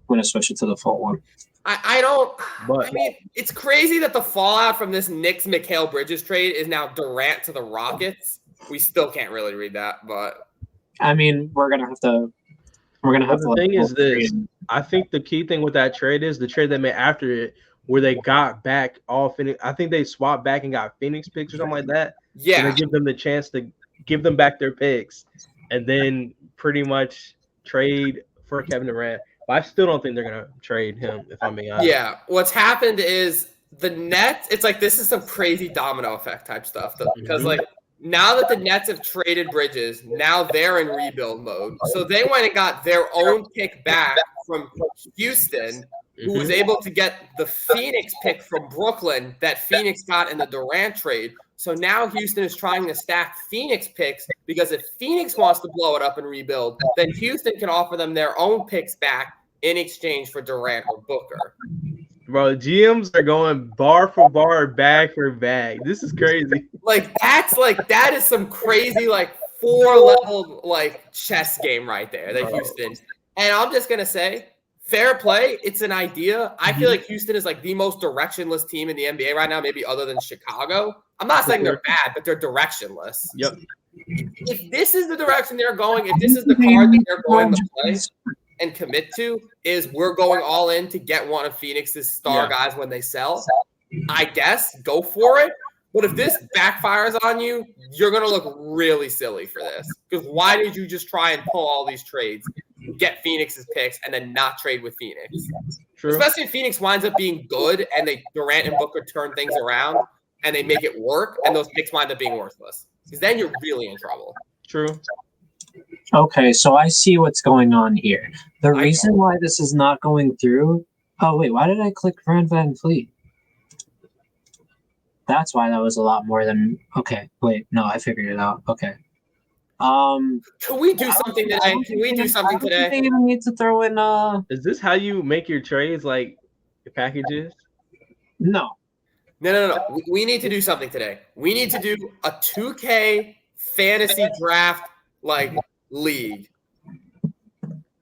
gonna switch it to the full one. I don't. But I mean, it's crazy that the fallout from this Knicks Mikal Bridges trade is now Durant to the Rockets. We still can't really read that, but I mean, we're gonna have to. the thing is this. I think the key thing with that trade is the trade they made after it, where they got back all Phoenix. I think they swapped back and got Phoenix picks or something like that. yeah, And they give them the chance to give them back their picks, and then pretty much trade for Kevin Durant. But I still don't think they're gonna trade him, if I'm being honest. yeah. What's happened is the Nets. It's like this is some crazy domino effect type stuff because like now that the Nets have traded Bridges, now they're in rebuild mode. So they went and got their own pick back from Houston, who was able to get the Phoenix pick from Brooklyn that Phoenix got in the Durant trade. So now Houston is trying to stack Phoenix picks because if Phoenix wants to blow it up and rebuild, then Houston can offer them their own picks back in exchange for Durant or Booker. Bro, GMs are going bar for bar, bag for bag. This is crazy. That is some crazy 4-level chess game right there that Houston. And I'm just gonna say, fair play. It's an idea. I feel like Houston is the most directionless team in the NBA right now, maybe other than Chicago. I'm not saying they're bad, but they're directionless. Yep. If this is the direction they're going, if this is the card that they're going to play and commit to, is we're going all in to get one of Phoenix's star guys when they sell, I guess go for it. But if this backfires on you, you're going to look really silly for this. Because why did you just try and pull all these trades, get Phoenix's picks, and then not trade with Phoenix? True. Especially if Phoenix winds up being good and Durant and Booker turn things around and they make it work, and those picks wind up being worthless. Because then you're really in trouble. True. Okay, so I see what's going on here. The reason why this is not going through... Oh, wait, why did I click Fred VanVleet? That's why that was a lot more than... Okay, wait, no, I figured it out. Okay. Can we do something today? I think even need to throw in... Is this how you make your trades, your packages? No. No. We need to do something today. We need to do a 2K fantasy draft league.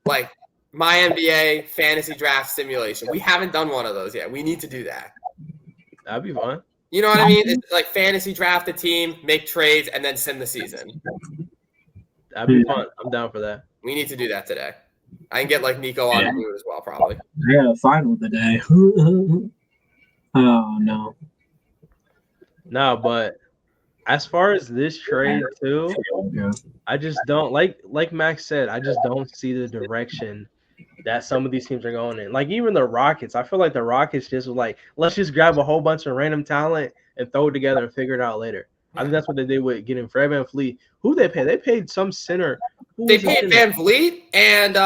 My NBA fantasy draft simulation. We haven't done one of those yet. We need to do that. That'd be fun. You know what I mean? It's fantasy draft a team, make trades, and then sim the season. That'd be fun. I'm down for that. We need to do that today. I can get Nico on the boot as well, probably. Yeah, final today. Oh no. No, but as far as this trade too, I just don't like Max said, I just don't see the direction that some of these teams are going in. Even the Rockets, I feel like the Rockets just was let's just grab a whole bunch of random talent and throw it together and figure it out later. I think that's what they did with getting Fred VanVleet. Who they paid? They paid some center. They paid VanVleet and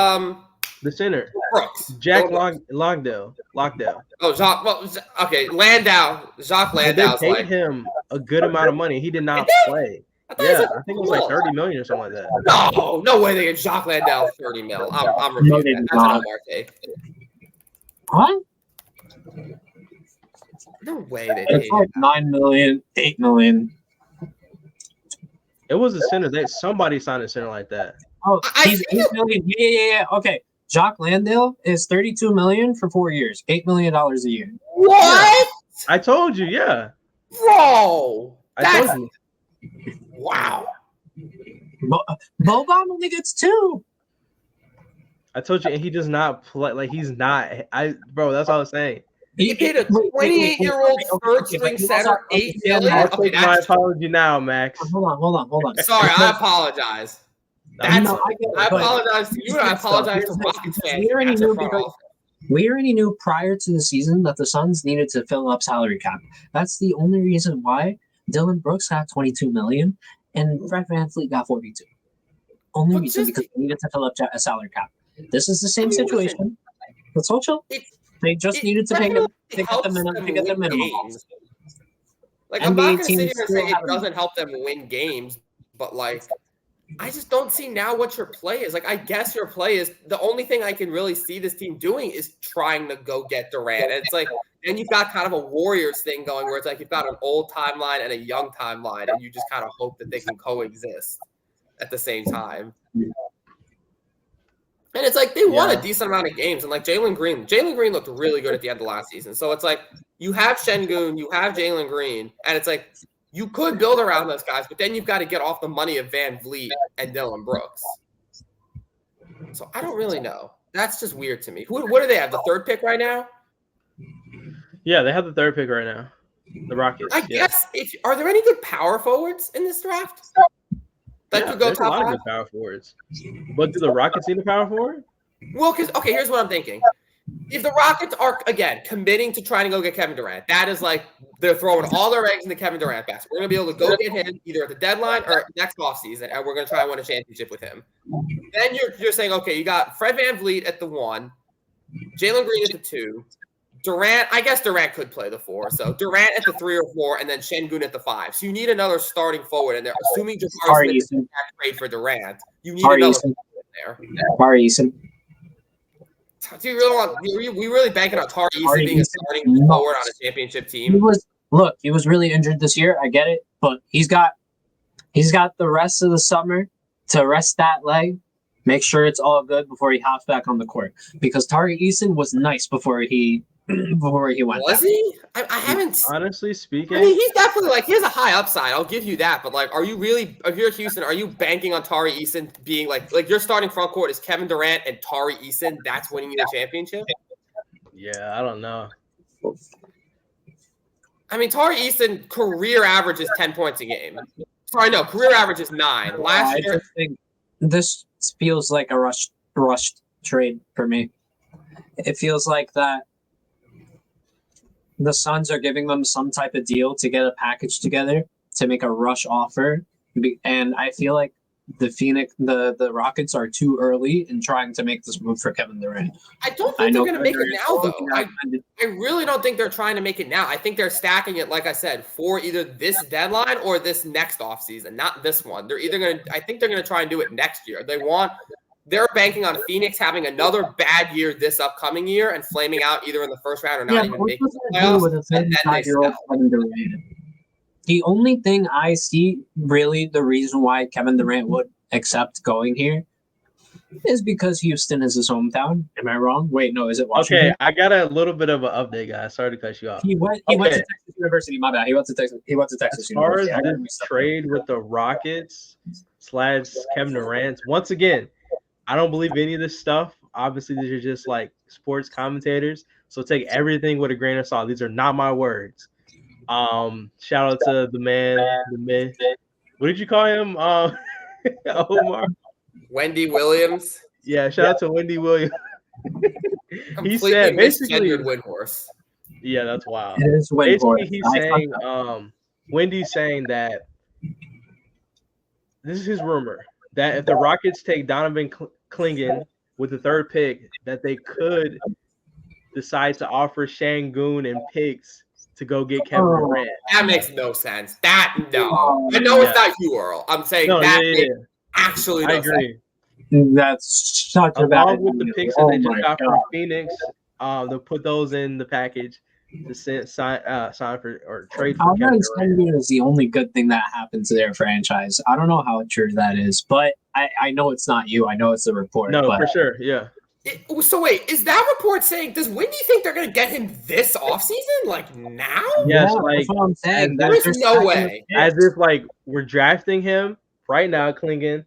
the center. Brooks. Jack Lockdale. Oh, Jacques. Well, okay, Landau. Jacques Landau. They paid him a good amount of money. He did not play. I think it was 30 million or something like that. No way they gave Jacques Landau 30 mil. I'm repeating that. That's an Omar take. What? No way they did. It's 9 million, 8 million. It was a center. Somebody signed a center like that. Oh, he's 8 million. Yeah. Okay. Jacques Landale is 32 million for 4 years, $8 million a year. What? I told you, yeah. Bro, I told you. Wow. Boban only gets 2. I told you, and he does not play. He's not. Bro, that's all I was saying. He paid a 28-year-old third-string center $8 million. I'll take my apology now, Max. Hold on. Sorry, I apologize. I apologize to you, and I apologize to Rockets fans. We already knew prior to the season that the Suns needed to fill up salary cap. That's the only reason why Dylan Brooks got 22 million and Fred VanVleet got 42. Only reason because they needed to fill up a salary cap. This is the same situation. With Social, they just needed to get the minimum. I'm not going to sit here and say it doesn't help them win games, but I just don't see now what your play is. I guess your play is the only thing I can really see this team doing is trying to go get Durant. And it's then you've got kind of a Warriors thing going where it's you've got an old timeline and a young timeline, and you just kind of hope that they can coexist at the same time. And it's like they won a decent amount of games. And like Jalen Green looked really good at the end of last season. So it's like you have Şengün, you have Jalen Green, and it's like you could build around those guys, but then you've got to get off the money of Van Vliet and Dylan Brooks. So I don't really know. That's just weird to me. What do they have? The third pick right now? Yeah, they have the third pick right now. The Rockets. I guess. Are there any good power forwards in this draft? That could go there's top a lot 5? of good power forwards. But do the Rockets need a power forward? Well, here's what I'm thinking. If the Rockets are, again, committing to trying to go get Kevin Durant, that is like they're throwing all their eggs in the Kevin Durant basket. We're going to be able to go get him either at the deadline or next offseason, and we're going to try and win a championship with him. Then you're saying, okay, you got Fred VanVleet at the 1, Jalen Green at the 2, Durant, I guess Durant could play the 4. So Durant at the 3 or 4, and then Şengün at the 5. So you need another starting forward in there. Assuming Jabari Smith is trade for Durant, you need another forward in there. Tari Eason. Do you really want? We really banking on Tari Eason being a starting forward on a championship team? He was really injured this year. I get it, but he's got the rest of the summer to rest that leg. Make sure it's all good before he hops back on the court. Because Tari Eason was nice before he went. Was he? I haven't. Honestly speaking, I mean, he's definitely he has a high upside. I'll give you that. But are you really? If you're Houston, are you banking on Tari Eason being like your starting front court is Kevin Durant and Tari Eason? That's winning you the championship. Yeah, I don't know. I mean, Tari Eason career average is 10 points a game. Sorry, no, career average is 9. Last year, I just think this feels like a rushed trade for me. It feels like that the Suns are giving them some type of deal to get a package together to make a rush offer, and I feel like the Rockets are too early in trying to make this move for Kevin Durant. I don't think they're going to make it now, though. I really don't think they're trying to make it now. I think they're stacking it, like I said, for either this deadline or this next offseason, not this one. They're either going to – I think they're going to try and do it next year. They're banking on Phoenix having another bad year this upcoming year and flaming out either in the first round or not even making the playoffs, and then they sell. The only thing I see, really, the reason why Kevin Durant would accept going here is because Houston is his hometown. Am I wrong? Wait, no, is it Washington? Okay, I got a little bit of an update, guys. Sorry to cut you off. He went to Texas University. My bad. He went to Texas As far University. as the trade with the Rockets / Kevin Durant, once again, I don't believe any of this stuff. Obviously, these are just like sports commentators, so take everything with a grain of salt. These are not my words. Shout out to the man, the myth. What did you call him? Omar. Wendy Williams. Yeah, shout out to Wendy Williams. He Completely said basically Windhorse. Yeah, that's wild. It is Basically, he's saying Wendy's saying that this is his rumor that if the Rockets take Donovan Clingan with the 3rd pick, that they could decide to offer Şengün and picks to go get Kevin Durant. That makes no sense. I know it's not you, Earl. I'm saying makes actually no I agree. Sense. That's such a bad Along with the picks that they just got from Phoenix, they'll put those in the package to sign for or trade for Kevin Durant. Is the only good thing that happened to their franchise. I don't know how true that is, but I know it's not you. I know it's a report. No, for sure. Yeah. So wait, is that report saying when do you think they're going to get him this offseason? Like now? Yes, that's what I'm saying. There's no way. As if we're drafting him right now, Clingan,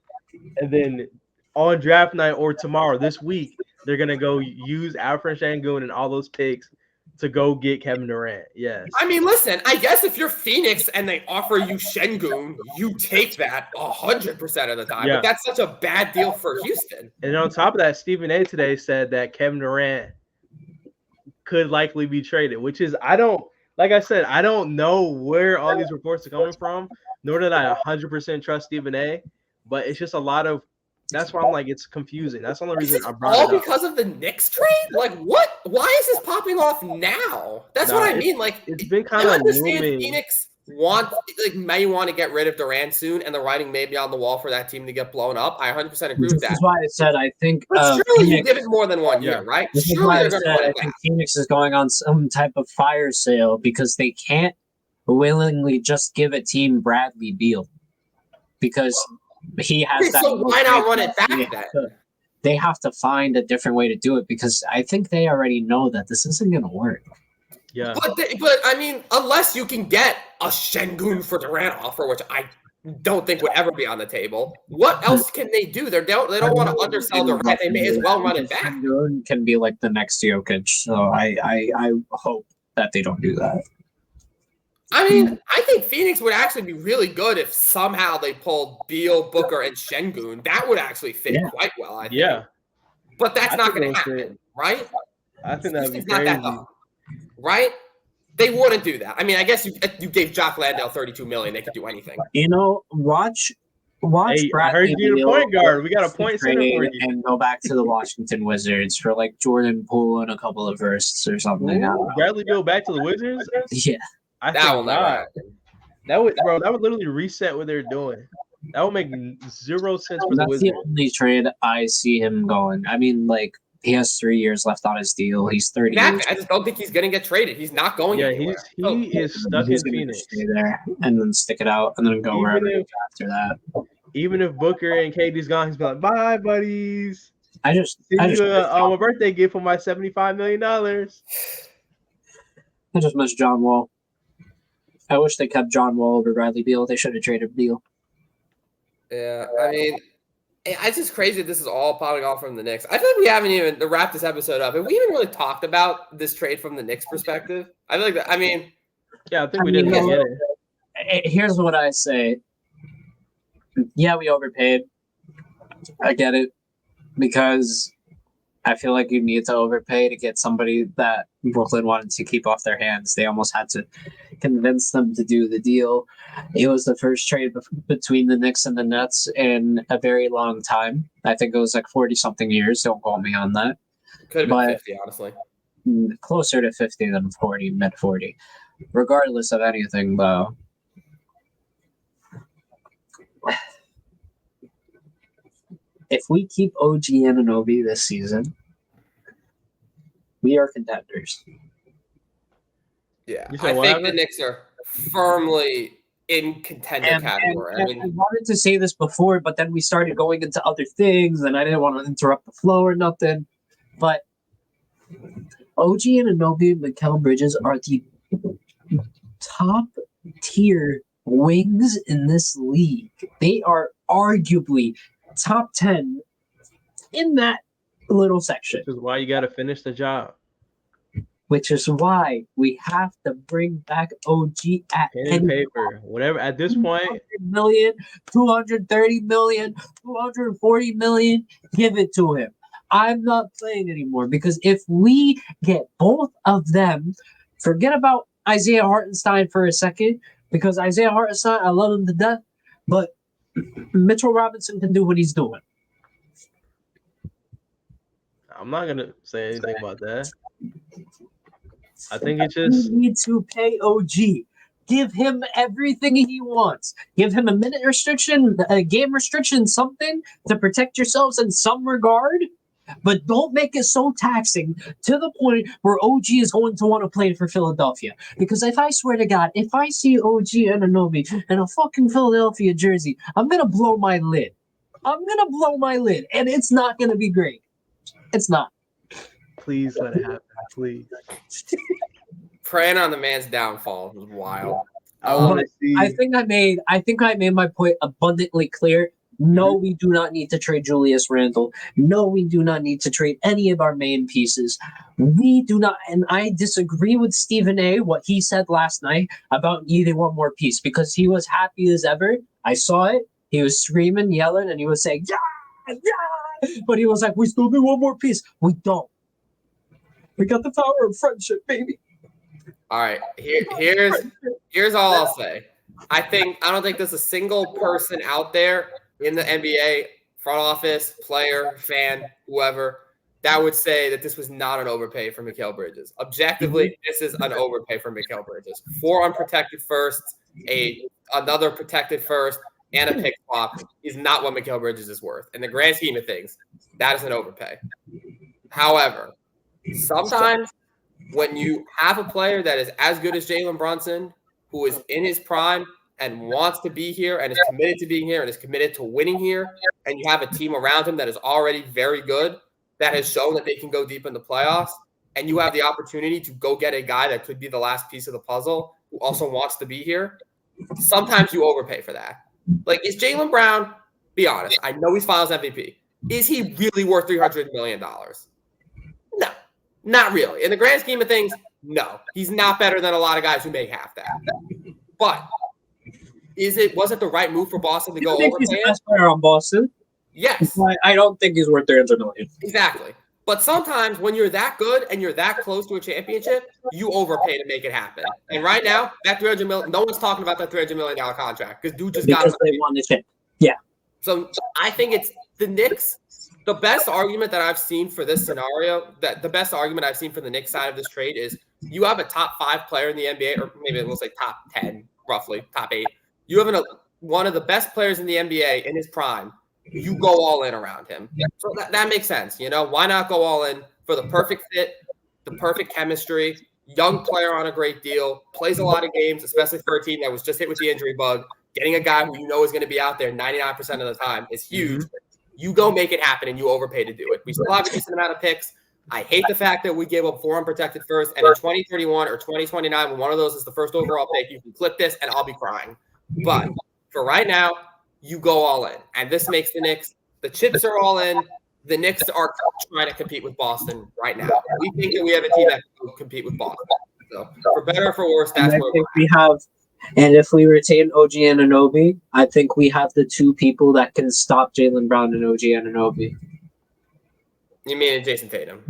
and then on draft night or tomorrow, this week, they're going to go use Alfred Şengün and all those picks to go get Kevin Durant. Yes. I mean, listen, I guess if you're Phoenix and they offer you Şengün, you take that 100% of the time. Yeah. But that's such a bad deal for Houston. And on top of that, Stephen A. today said that Kevin Durant could likely be traded, which is, I don't know where all these reports are coming from, nor did I 100% trust Stephen A. But it's just a lot of, that's why I'm like, it's confusing. That's the only reason I brought it up. All because of the Knicks trade? Like, what? Why is this popping off now? That's what I mean. Like, it's been kind of looming. Phoenix may want to get rid of Durant soon, and the writing may be on the wall for that team to get blown up. I 100% agree with that. That's why I said I think. But surely you give it more than 1 year, right? This is why I said I think Phoenix is going on some type of fire sale because they can't willingly just give a team Bradley Beal because he has that. So why not run it back then? they have to find a different way to do it because I think they already know that this isn't going to work. Yeah. But I mean, unless you can get a Şengün for Durant offer, which I don't think would ever be on the table, what else can they do? They don't want to undersell Durant. They may as well run it back. Şengün can be like the next Jokic, so I hope that they don't do that. I mean, I think Phoenix would actually be really good if somehow they pulled Beal, Booker, and Şengün. That would actually fit quite well, I think. Yeah. But that's not going to happen, right? I think that would be not that dumb, right? They wouldn't do that. I mean, I guess you gave Jock Landale $32 million. They could do anything. Watch. Hey, I heard you need a point guard. We got a point center for you. And go back to the Washington Wizards for like Jordan Poole and a couple of firsts or something. Bradley Beal back to the Wizards? Yeah. I think not. That would literally reset what they're doing. That would make zero sense for the Wizards. That's the only trade I see him going. I mean, like, he has 3 years left on his deal. He's 30. Exactly. I just don't think he's going to get traded. He's not going anywhere. He is stuck in Phoenix. Stay there and then stick it out and then go wherever after that. Even if Booker and KD's gone, he's like, "Bye, buddies. I just a birthday gift for my $75 million." I just miss John Wall. I wish they kept John Wall over Bradley Beal. They should have traded Beal. Yeah, I mean, it's just crazy that this is all popping off from the Knicks. I feel like we haven't even, to wrap this episode up, have we even really talked about this trade from the Knicks perspective? I feel like that, I mean. Yeah, I think we didn't get it. Here's what I say. Yeah, we overpaid. I get it. Because I feel like you need to overpay to get somebody that Brooklyn wanted to keep off their hands. They almost had to convince them to do the deal. It was the first trade between the Knicks and the Nets in a very long time. I think it was like 40-something years. Don't quote me on that. Could have been 50, honestly. Closer to 50 than 40, mid-40. Regardless of anything, though, if we keep OG Anunoby this season, we are contenders. Yeah, I think the Knicks are firmly in contender category. I wanted to say this before, but then we started going into other things, and I didn't want to interrupt the flow or nothing. But OG Anunoby and Mikal Bridges are the top tier wings in this league. They are arguably top 10 in that little section. Which is why you got to finish the job. Which is why we have to bring back OG at pen and paper. Whatever, at this point. 200 million, 230 million, 240 million, give it to him. I'm not playing anymore because if we get both of them, forget about Isaiah Hartenstein for a second, because Isaiah Hartenstein, I love him to death, but Mitchell Robinson can do what he's doing. I'm not going to say anything about that. I think it's just... We need to pay OG. Give him everything he wants. Give him a minute restriction, a game restriction, something to protect yourselves in some regard. But don't make it so taxing to the point where OG is going to want to play for Philadelphia. Because if I swear to God, if I see OG Anunoby in a fucking Philadelphia jersey, I'm going to blow my lid. And it's not going to be great. It's not. Please let it happen. Please. Praying on the man's downfall was wild. I want to see. I think I made my point abundantly clear. No, we do not need to trade Julius Randle. No, we do not need to trade any of our main pieces. We do not, and I disagree with Stephen A. what he said last night about needing one more piece because he was happy as ever. I saw it. He was screaming, yelling, and he was saying, yeah, yeah. But he was like, we still need one more piece. We don't. We got the power of friendship, baby. All right, here's all I'll say. I don't think there's a single person out there in the NBA, front office, player, fan, whoever, that would say that this was not an overpay for Mikal Bridges. Objectively, this is an overpay for Mikal Bridges. 4 unprotected firsts, another protected first, and a pick swap is not what Mikal Bridges is worth. In the grand scheme of things, that is an overpay. However, sometimes when you have a player that is as good as Jalen Brunson, who is in his prime, and wants to be here and is committed to being here and is committed to winning here, and you have a team around him that is already very good, that has shown that they can go deep in the playoffs, and you have the opportunity to go get a guy that could be the last piece of the puzzle who also wants to be here, sometimes you overpay for that. Like, is Jaylen Brown, be honest, I know he's finals MVP. Is he really worth $300 million? No, not really. In the grand scheme of things, no. He's not better than a lot of guys who make half that. But was it the right move for Boston to go overpay? He's the best player on Boston. Yes. I don't think he's worth $300 million. Exactly. But sometimes when you're that good and you're that close to a championship, you overpay to make it happen. And right now, that $300 million, no one's talking about that $300 million contract because dude just got it. They won the chip. Yeah. So I think it's the Knicks. The best argument that I've seen for this scenario, that the best argument I've seen for the Knicks side of this trade is you have a top 5 player in the NBA, or maybe we'll say top 10, roughly, top 8. You have one of the best players in the NBA in his prime. You go all in around him. So that makes sense. You know, why not go all in for the perfect fit, the perfect chemistry, young player on a great deal, plays a lot of games, especially for a team that was just hit with the injury bug. Getting a guy who you know is going to be out there 99% of the time is huge. You go make it happen and you overpay to do it. We still have a decent amount of picks. I hate the fact that we gave up 4 unprotected first, and in 2031 or 2029, when one of those is the first overall pick, you can clip this and I'll be crying. But for right now, you go all in. And this makes the Knicks, the chips are all in. The Knicks are trying to compete with Boston right now. We think that we have a team that can compete with Boston. So for better or for worse, that's where we have. And if we retain OG Anunoby, I think we have the 2 people that can stop Jaylen Brown and OG Anunoby. You mean Jason Tatum?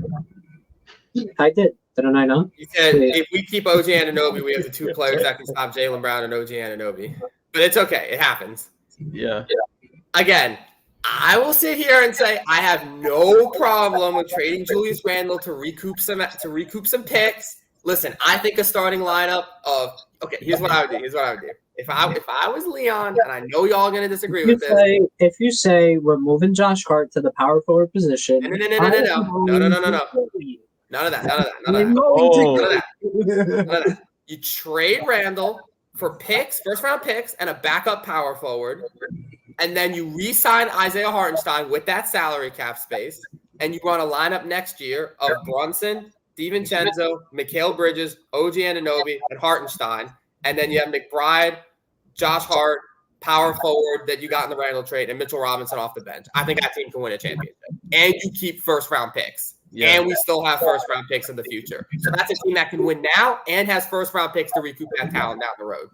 I did. Didn't I not? You said if we keep OG Anunoby, we have the 2 players that can stop Jaylen Brown and OG Anunoby. But it's okay. It happens. Yeah. Again, I will sit here and say I have no problem with trading Julius Randle to recoup some picks. Listen, I think a starting lineup of here's what I would do. If I was Leon, and I know y'all are gonna disagree with this. If you say we're moving Josh Hart to the power forward position, No. None of that. You trade Randall for picks, first round picks, and a backup power forward, and then you re-sign Isaiah Hartenstein with that salary cap space, and you run a lineup next year of Brunson, DiVincenzo, Mikal Bridges, OG Anunoby, and Hartenstein. And then you have McBride, Josh Hart, power forward that you got in the Randall trade, and Mitchell Robinson off the bench. I think that team can win a championship. And you keep first-round picks. Yeah. And we still have first-round picks in the future. So that's a team that can win now and has first-round picks to recoup that talent down the road.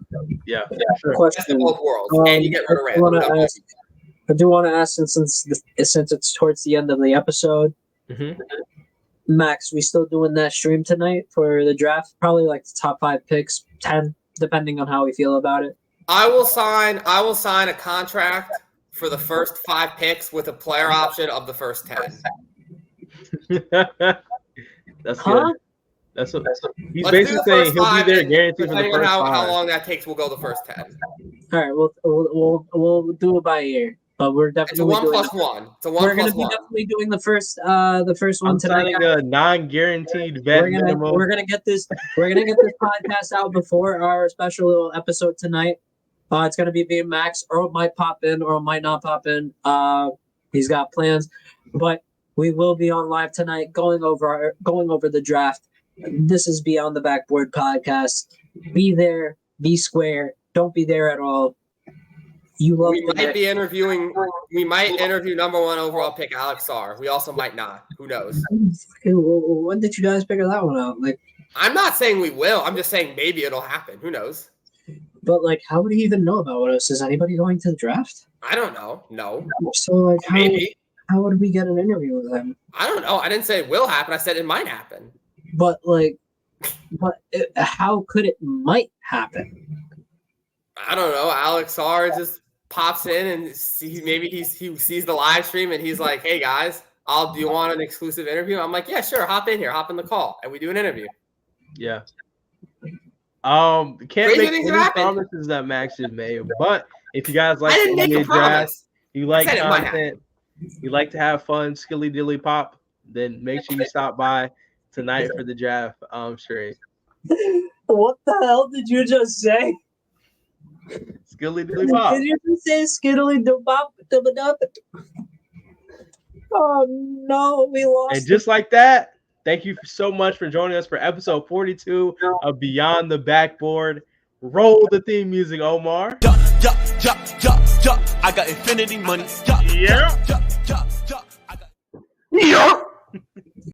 Yeah, sure. Best of both worlds. And you get rid of Randall. I do want to ask, since it's towards the end of the episode, Max, we still doing that stream tonight for the draft? Probably like the top 5 picks, 10, depending on how we feel about it. I will sign a contract for the first 5 picks with a player option of the first 10. That's good. That's what he's basically saying. He'll be there guaranteed for the first 5. How long that takes, we'll go the first 10. All right, we'll do it by year. But we're definitely it's a 1 + 1. It's a 1 + 1. We're going to be definitely doing the first one tonight. A non-guaranteed bet. We're gonna get this podcast out before our special little episode tonight. It's gonna be me and Max. Earl might pop in, or might not pop in. He's got plans, but we will be on live tonight, going over the draft. This is Beyond the Backboard Podcast. Be there, be square. Don't be there at all. We might interview number 1 overall pick Alex Sarr. We also might not. Who knows? When did you guys figure that one out? Like, I'm not saying we will. I'm just saying maybe it'll happen. Who knows? But like, how would he even know about us? Is anybody going to the draft? I don't know. No. So like, how would we get an interview with him? I don't know. I didn't say it will happen. I said it might happen. But how could it might happen? I don't know. Alex Sarr just pops in and he sees the live stream and he's like, "Hey guys, do you want an exclusive interview?" I'm like, "Yeah, sure. Hop in here. Hop in the call, and we do an interview." Yeah. Can't make any promises that Max just made, but if you guys like the NBA draft, you like content, you like to have fun, skilly dilly pop, then make sure you stop by tonight for the draft. Straight. What the hell did you just say? Skiddly diddly pop. Did you just say skiddly bop? Oh no, we lost. And just like that, thank you so much for joining us for episode 42 of Beyond the Backboard. Roll the theme music, Omar. I got infinity money. Yeah.